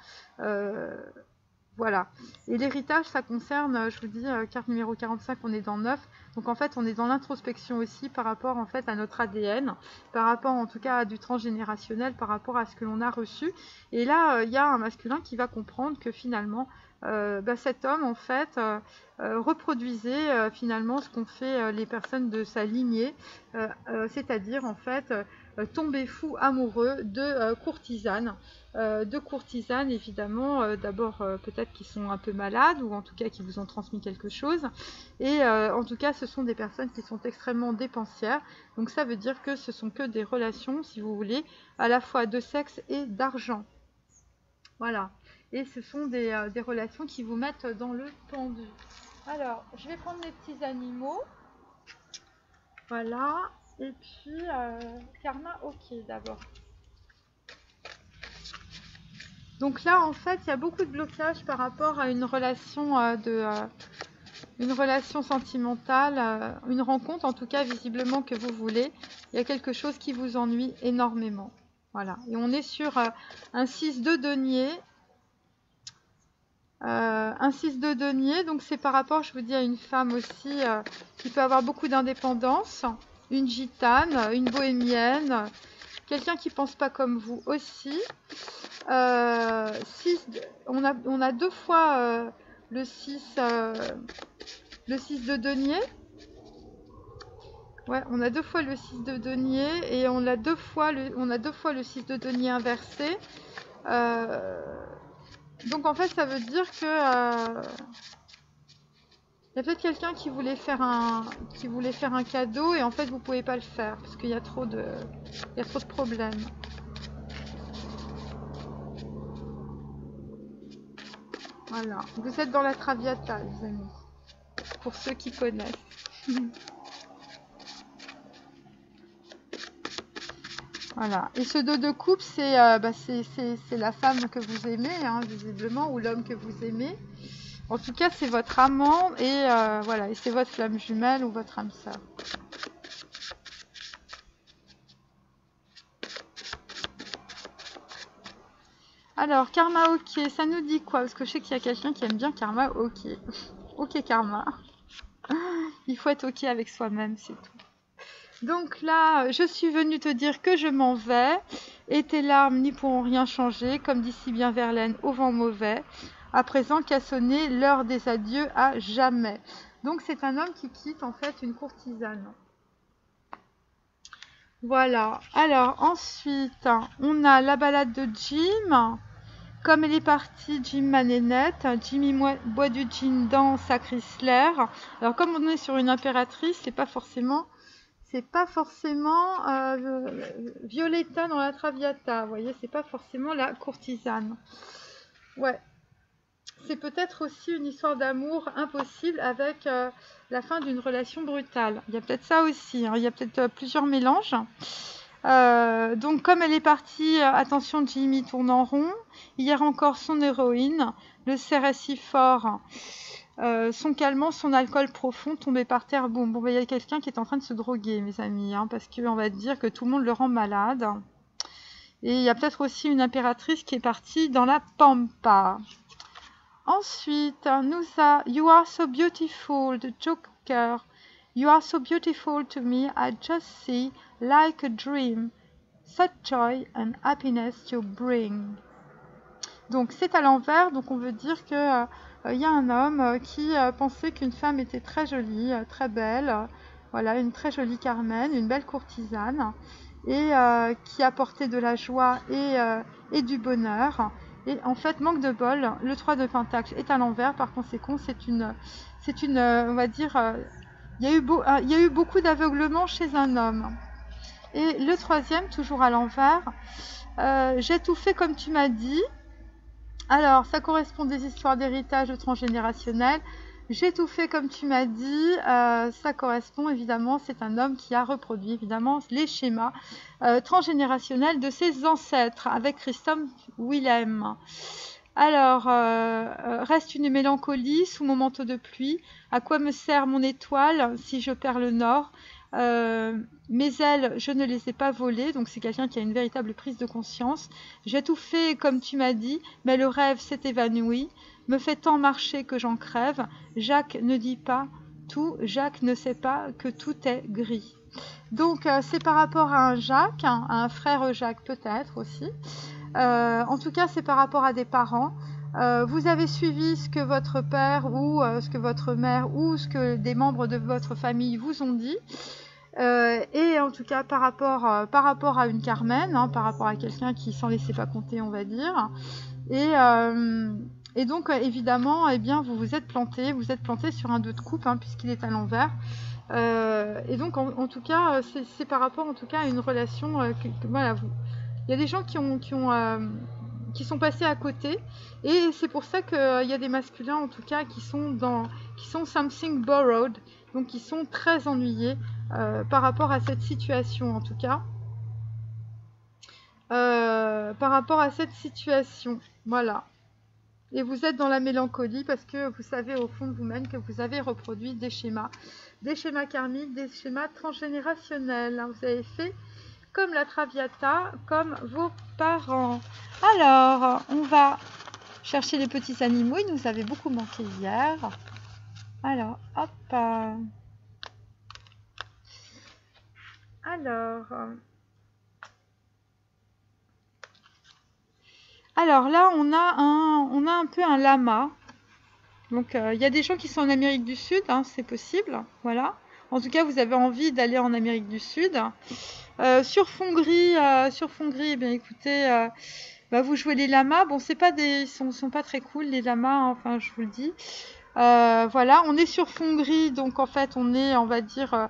Voilà. Et l'héritage, ça concerne, je vous dis, carte numéro 45, on est dans 9. Donc en fait, on est dans l'introspection aussi par rapport en fait à notre ADN, par rapport en tout cas à du transgénérationnel, par rapport à ce que l'on a reçu. Et là, il y a un masculin qui va comprendre que finalement, cet homme en fait reproduisait finalement ce qu'ont fait les personnes de sa lignée, c'est-à-dire en fait tomber fou amoureux de courtisanes. Évidemment, d'abord peut-être qui sont un peu malades ou en tout cas qui vous ont transmis quelque chose et en tout cas ce sont des personnes qui sont extrêmement dépensières, donc ça veut dire que ce sont que des relations, si vous voulez, à la fois de sexe et d'argent. Voilà, et ce sont des relations qui vous mettent dans le tendu. Alors, je vais prendre mes petits animaux, voilà, et puis karma ok d'abord. Donc là, en fait, il y a beaucoup de blocages par rapport à une relation une relation sentimentale, une rencontre, en tout cas, visiblement que vous voulez. Il y a quelque chose qui vous ennuie énormément. Voilà. Et on est sur un 6 de denier. Un 6 de denier, donc c'est par rapport, je vous dis, à une femme aussi qui peut avoir beaucoup d'indépendance, une gitane, une bohémienne, quelqu'un qui pense pas comme vous aussi. On a 2 fois le 6 de denier. Ouais, on a 2 fois le 6 de denier et on a 2 fois le 6 de denier inversé. Donc en fait, ça veut dire que il y a peut-être quelqu'un qui voulait faire un cadeau et en fait vous pouvez pas le faire parce qu'il y a trop de problèmes. Voilà, vous êtes dans la Traviata, les amis, pour ceux qui connaissent. Voilà, et ce 2 de coupe, c'est la femme que vous aimez, hein, visiblement, ou l'homme que vous aimez. En tout cas, c'est votre amant et voilà, et c'est votre flamme jumelle ou votre âme sœur. Alors, karma ok, ça nous dit quoi? Parce que je sais qu'il y a quelqu'un qui aime bien karma ok. Ok karma. Il faut être ok avec soi-même, c'est tout. Donc là, je suis venue te dire que je m'en vais, et tes larmes n'y pourront rien changer, comme dit si bien Verlaine, au vent mauvais. À présent qu'a sonné l'heure des adieux à jamais. Donc c'est un homme qui quitte en fait une courtisane. Voilà. Alors ensuite, on a la balade de Jim. Comme elle est partie, Jim Manénette, Jimmy boit du gin dans sa Chrysler. Alors comme on est sur une impératrice, c'est pas forcément Violetta dans la Traviata, vous voyez, c'est pas forcément la courtisane. Ouais, c'est peut-être aussi une histoire d'amour impossible avec la fin d'une relation brutale. Il y a peut-être ça aussi, hein. Il y a peut-être plusieurs mélanges. Donc comme elle est partie, attention, Jimmy tourne en rond. Hier encore, son héroïne, le serrait si fort. Son calmant, son alcool profond tombé par terre. Bon, il y a quelqu'un qui est en train de se droguer, mes amis, hein, parce qu'on va dire que tout le monde le rend malade. Et il y a peut-être aussi une impératrice qui est partie dans la pampa. Ensuite, nous a You are so beautiful, the Joker. You are so beautiful to me, I just see like a dream. Such joy and happiness you bring. Donc c'est à l'envers, donc on veut dire que y a un homme qui pensait qu'une femme était très jolie, très belle, voilà, une très jolie Carmen, une belle courtisane, et qui apportait de la joie et du bonheur. Et en fait, manque de bol, le 3 de Pentacle est à l'envers, par conséquent, on va dire, il y a eu beaucoup d'aveuglement chez un homme. Et le troisième, toujours à l'envers, j'ai tout fait comme tu m'as dit. Alors, ça correspond des histoires d'héritage transgénérationnel. J'ai tout fait comme tu m'as dit. Ça correspond évidemment, c'est un homme qui a reproduit évidemment les schémas transgénérationnels de ses ancêtres avec Christophe Willem. Alors, reste une mélancolie sous mon manteau de pluie. À quoi me sert mon étoile si je perds le nord? Mes ailes, je ne les ai pas volées, donc c'est quelqu'un qui a une véritable prise de conscience. J'ai tout fait comme tu m'as dit, mais le rêve s'est évanoui, me fait tant marcher que j'en crève. Jacques ne dit pas tout, Jacques ne sait pas que tout est gris. Donc c'est par rapport à un Jacques, à un frère Jacques peut-être aussi. En tout cas, c'est par rapport à des parents. Vous avez suivi ce que votre père ou ce que votre mère ou ce que des membres de votre famille vous ont dit. Et en tout cas, par rapport à une Carmen, hein, par rapport à quelqu'un qui s'en laissait pas compter, on va dire. Et donc, évidemment, eh bien, vous vous êtes planté sur un 2 de coupe, hein, puisqu'il est à l'envers. Et donc, en tout cas, c'est par rapport en tout cas à une relation voilà, il y a des gens qui sont passés à côté, et c'est pour ça qu'il y a des masculins en tout cas qui sont something borrowed, donc qui sont très ennuyés par rapport à cette situation en tout cas. Par rapport à cette situation, voilà. Et vous êtes dans la mélancolie parce que vous savez au fond de vous-même que vous avez reproduit des schémas karmiques, des schémas transgénérationnels. Vous avez fait comme la Traviata, comme vos parents. Alors, on va chercher les petits animaux. Ils nous avaient beaucoup manqué hier. Alors, hop. Alors là, on a un peu un lama. Donc, il y a des gens qui sont en Amérique du Sud, hein, c'est possible. Voilà. En tout cas, vous avez envie d'aller en Amérique du Sud. Sur fond gris, eh bien écoutez, vous jouez les lamas. Bon, ils sont pas très cool les lamas, hein, enfin je vous le dis. Voilà, on est sur fond gris, donc en fait on va dire.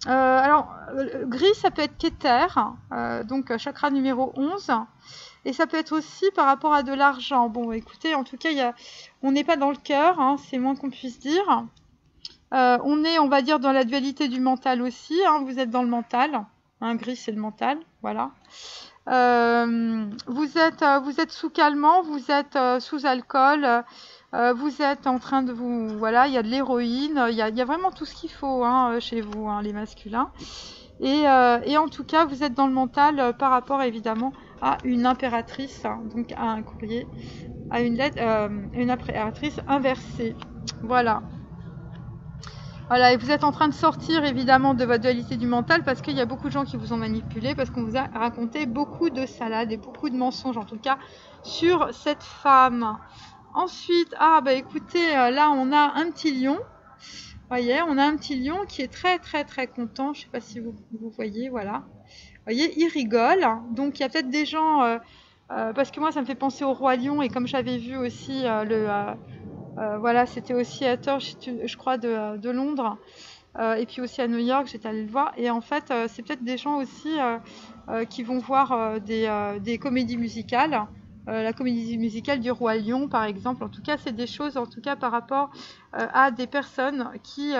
Gris, ça peut être Keter, donc chakra numéro 11. Et ça peut être aussi par rapport à de l'argent. Bon, écoutez, en tout cas, on n'est pas dans le cœur, hein, c'est moins qu'on puisse dire. On est, on va dire, dans la dualité du mental aussi. Hein, vous êtes dans le mental. Hein, gris, c'est le mental. Voilà. Vous êtes sous calmant, vous êtes sous alcool. Vous êtes en train de vous... Voilà, il y a de l'héroïne. Il y a vraiment tout ce qu'il faut hein, chez vous, hein, les masculins. Et en tout cas, vous êtes dans le mental par rapport, évidemment, à une impératrice. Hein, donc, à un courrier. À une lettre... une impératrice inversée. Voilà. Voilà, et vous êtes en train de sortir évidemment de votre dualité du mental parce qu'il y a beaucoup de gens qui vous ont manipulé, parce qu'on vous a raconté beaucoup de salades et beaucoup de mensonges en tout cas sur cette femme. Ensuite, écoutez, là on a un petit lion. Vous voyez, on a un petit lion qui est très très très content. Je ne sais pas si vous voyez, voilà. Vous voyez, il rigole. Donc il y a peut-être des gens, parce que moi ça me fait penser au roi lion, et comme j'avais vu aussi voilà, c'était au theater, je crois, de Londres, et puis aussi à New York, j'étais allée le voir. Et en fait, c'est peut-être des gens aussi qui vont voir des comédies musicales, la comédie musicale du Roi Lion, par exemple. En tout cas, c'est des choses, en tout cas, par rapport à des personnes qui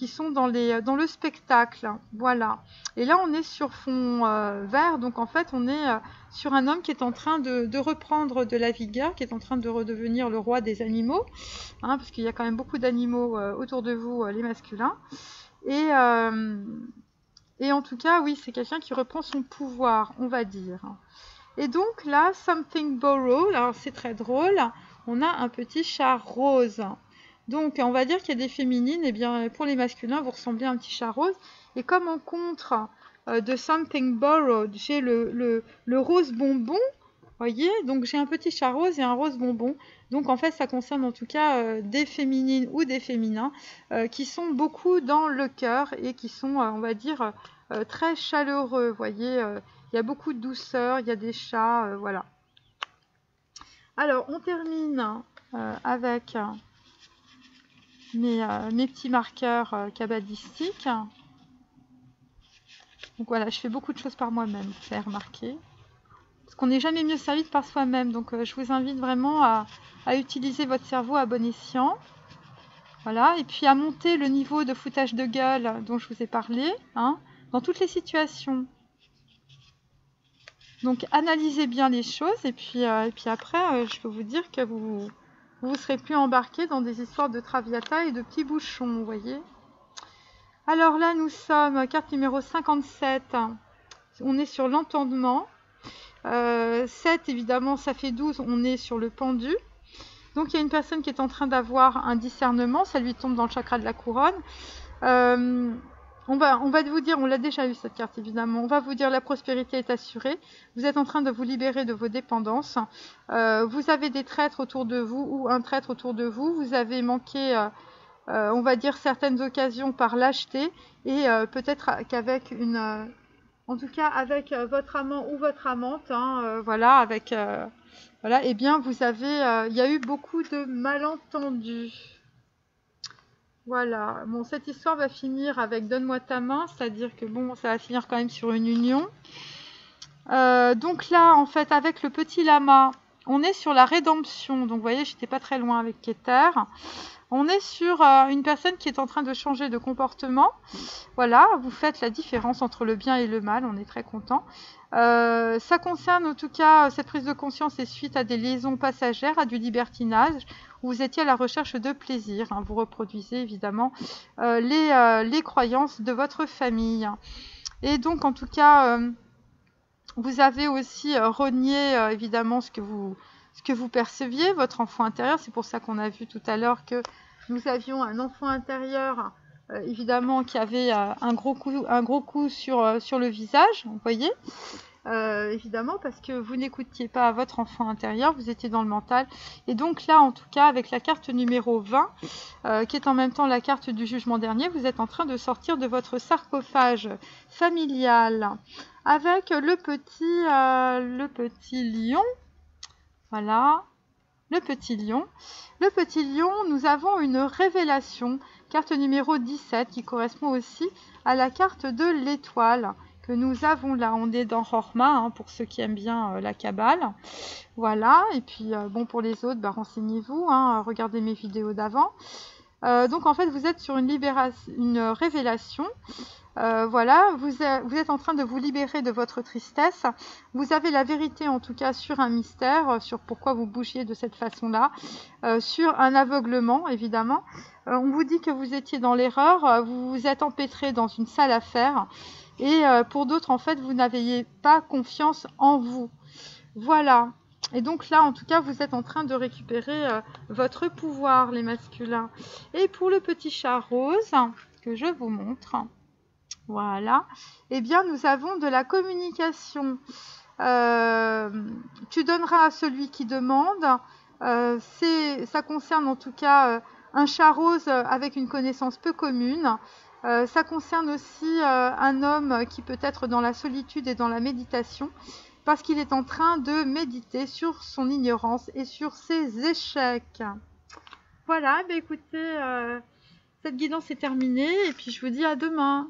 sont dans le spectacle. Voilà. Et là, on est sur fond vert, donc en fait, on est sur un homme qui est en train de reprendre de la vigueur, qui est en train de redevenir le roi des animaux, hein, parce qu'il y a quand même beaucoup d'animaux autour de vous, les masculins. Et en tout cas, oui, c'est quelqu'un qui reprend son pouvoir, on va dire. Et donc là, something borrowed, alors c'est très drôle, on a un petit chat rose. Donc on va dire qu'il y a des féminines, et bien pour les masculins, vous ressemblez à un petit chat rose. Et comme en contre de something borrowed, j'ai le rose bonbon, voyez, donc j'ai un petit chat rose et un rose bonbon. Donc en fait, ça concerne en tout cas des féminines ou des féminins qui sont beaucoup dans le cœur et qui sont, on va dire, très chaleureux. Vous voyez, il y a beaucoup de douceur, il y a des chats, voilà. Alors, on termine avec mes petits marqueurs cabalistiques. Donc voilà, je fais beaucoup de choses par moi-même, vous avez remarqué. Parce qu'on n'est jamais mieux servi que par soi-même. Donc je vous invite vraiment à utiliser votre cerveau à bon escient. Voilà, et puis à monter le niveau de foutage de gueule dont je vous ai parlé, hein, dans toutes les situations. Donc analysez bien les choses et puis après, je peux vous dire que vous serez plus embarqué dans des histoires de traviata et de petits bouchons, vous voyez. Alors là, nous sommes, carte numéro 57, on est sur l'entendement. 7, évidemment, ça fait 12, on est sur le pendu. Donc, il y a une personne qui est en train d'avoir un discernement, ça lui tombe dans le chakra de la couronne. On va vous dire, on l'a déjà eu cette carte évidemment, on va vous dire la prospérité est assurée, vous êtes en train de vous libérer de vos dépendances, vous avez des traîtres autour de vous ou un traître autour de vous, vous avez manqué, on va dire, certaines occasions par lâcheté et peut-être qu'avec une... en tout cas, avec votre amant ou votre amante, hein, voilà, avec, voilà, eh bien, vous avez, il y a eu beaucoup de malentendus. Voilà, bon, cette histoire va finir avec donne-moi ta main, c'est-à-dire que bon, ça va finir quand même sur une union. Donc là, en fait, avec le petit lama, on est sur la rédemption. Donc, vous voyez, j'étais pas très loin avec Keter. On est sur une personne qui est en train de changer de comportement. Voilà, vous faites la différence entre le bien et le mal, on est très content. Ça concerne en tout cas cette prise de conscience et suite à des liaisons passagères, à du libertinage, où vous étiez à la recherche de plaisir. Hein, vous reproduisez évidemment les croyances de votre famille. Et donc en tout cas, vous avez aussi renié évidemment ce que vous perceviez, votre enfant intérieur. C'est pour ça qu'on a vu tout à l'heure que nous avions un enfant intérieur, évidemment, qui avait un gros coup sur le visage, vous voyez, évidemment, parce que vous n'écoutiez pas votre enfant intérieur, vous étiez dans le mental. Et donc là, en tout cas, avec la carte numéro 20, qui est en même temps la carte du jugement dernier, vous êtes en train de sortir de votre sarcophage familial avec le petit lion. Voilà, le petit lion. Le petit lion, nous avons une révélation, carte numéro 17, qui correspond aussi à la carte de l'étoile que nous avons là. On est dans Horma, hein, pour ceux qui aiment bien la Kabbale. Voilà, et puis bon, pour les autres, bah, renseignez-vous, hein, regardez mes vidéos d'avant. Donc en fait, vous êtes sur une révélation. Voilà, vous êtes en train de vous libérer de votre tristesse. Vous avez la vérité en tout cas sur un mystère, sur pourquoi vous bougiez de cette façon-là, sur un aveuglement évidemment. On vous dit que vous étiez dans l'erreur, vous vous êtes empêtré dans une sale affaire et pour d'autres en fait vous n'aviez pas confiance en vous. Voilà. Et donc là en tout cas vous êtes en train de récupérer votre pouvoir les masculins. Et pour le petit chat rose que je vous montre... Voilà, eh bien nous avons de la communication. Tu donneras à celui qui demande. Ça concerne en tout cas un chat rose avec une connaissance peu commune. Ça concerne aussi un homme qui peut être dans la solitude et dans la méditation parce qu'il est en train de méditer sur son ignorance et sur ses échecs. Voilà, bah écoutez, cette guidance est terminée et puis je vous dis à demain.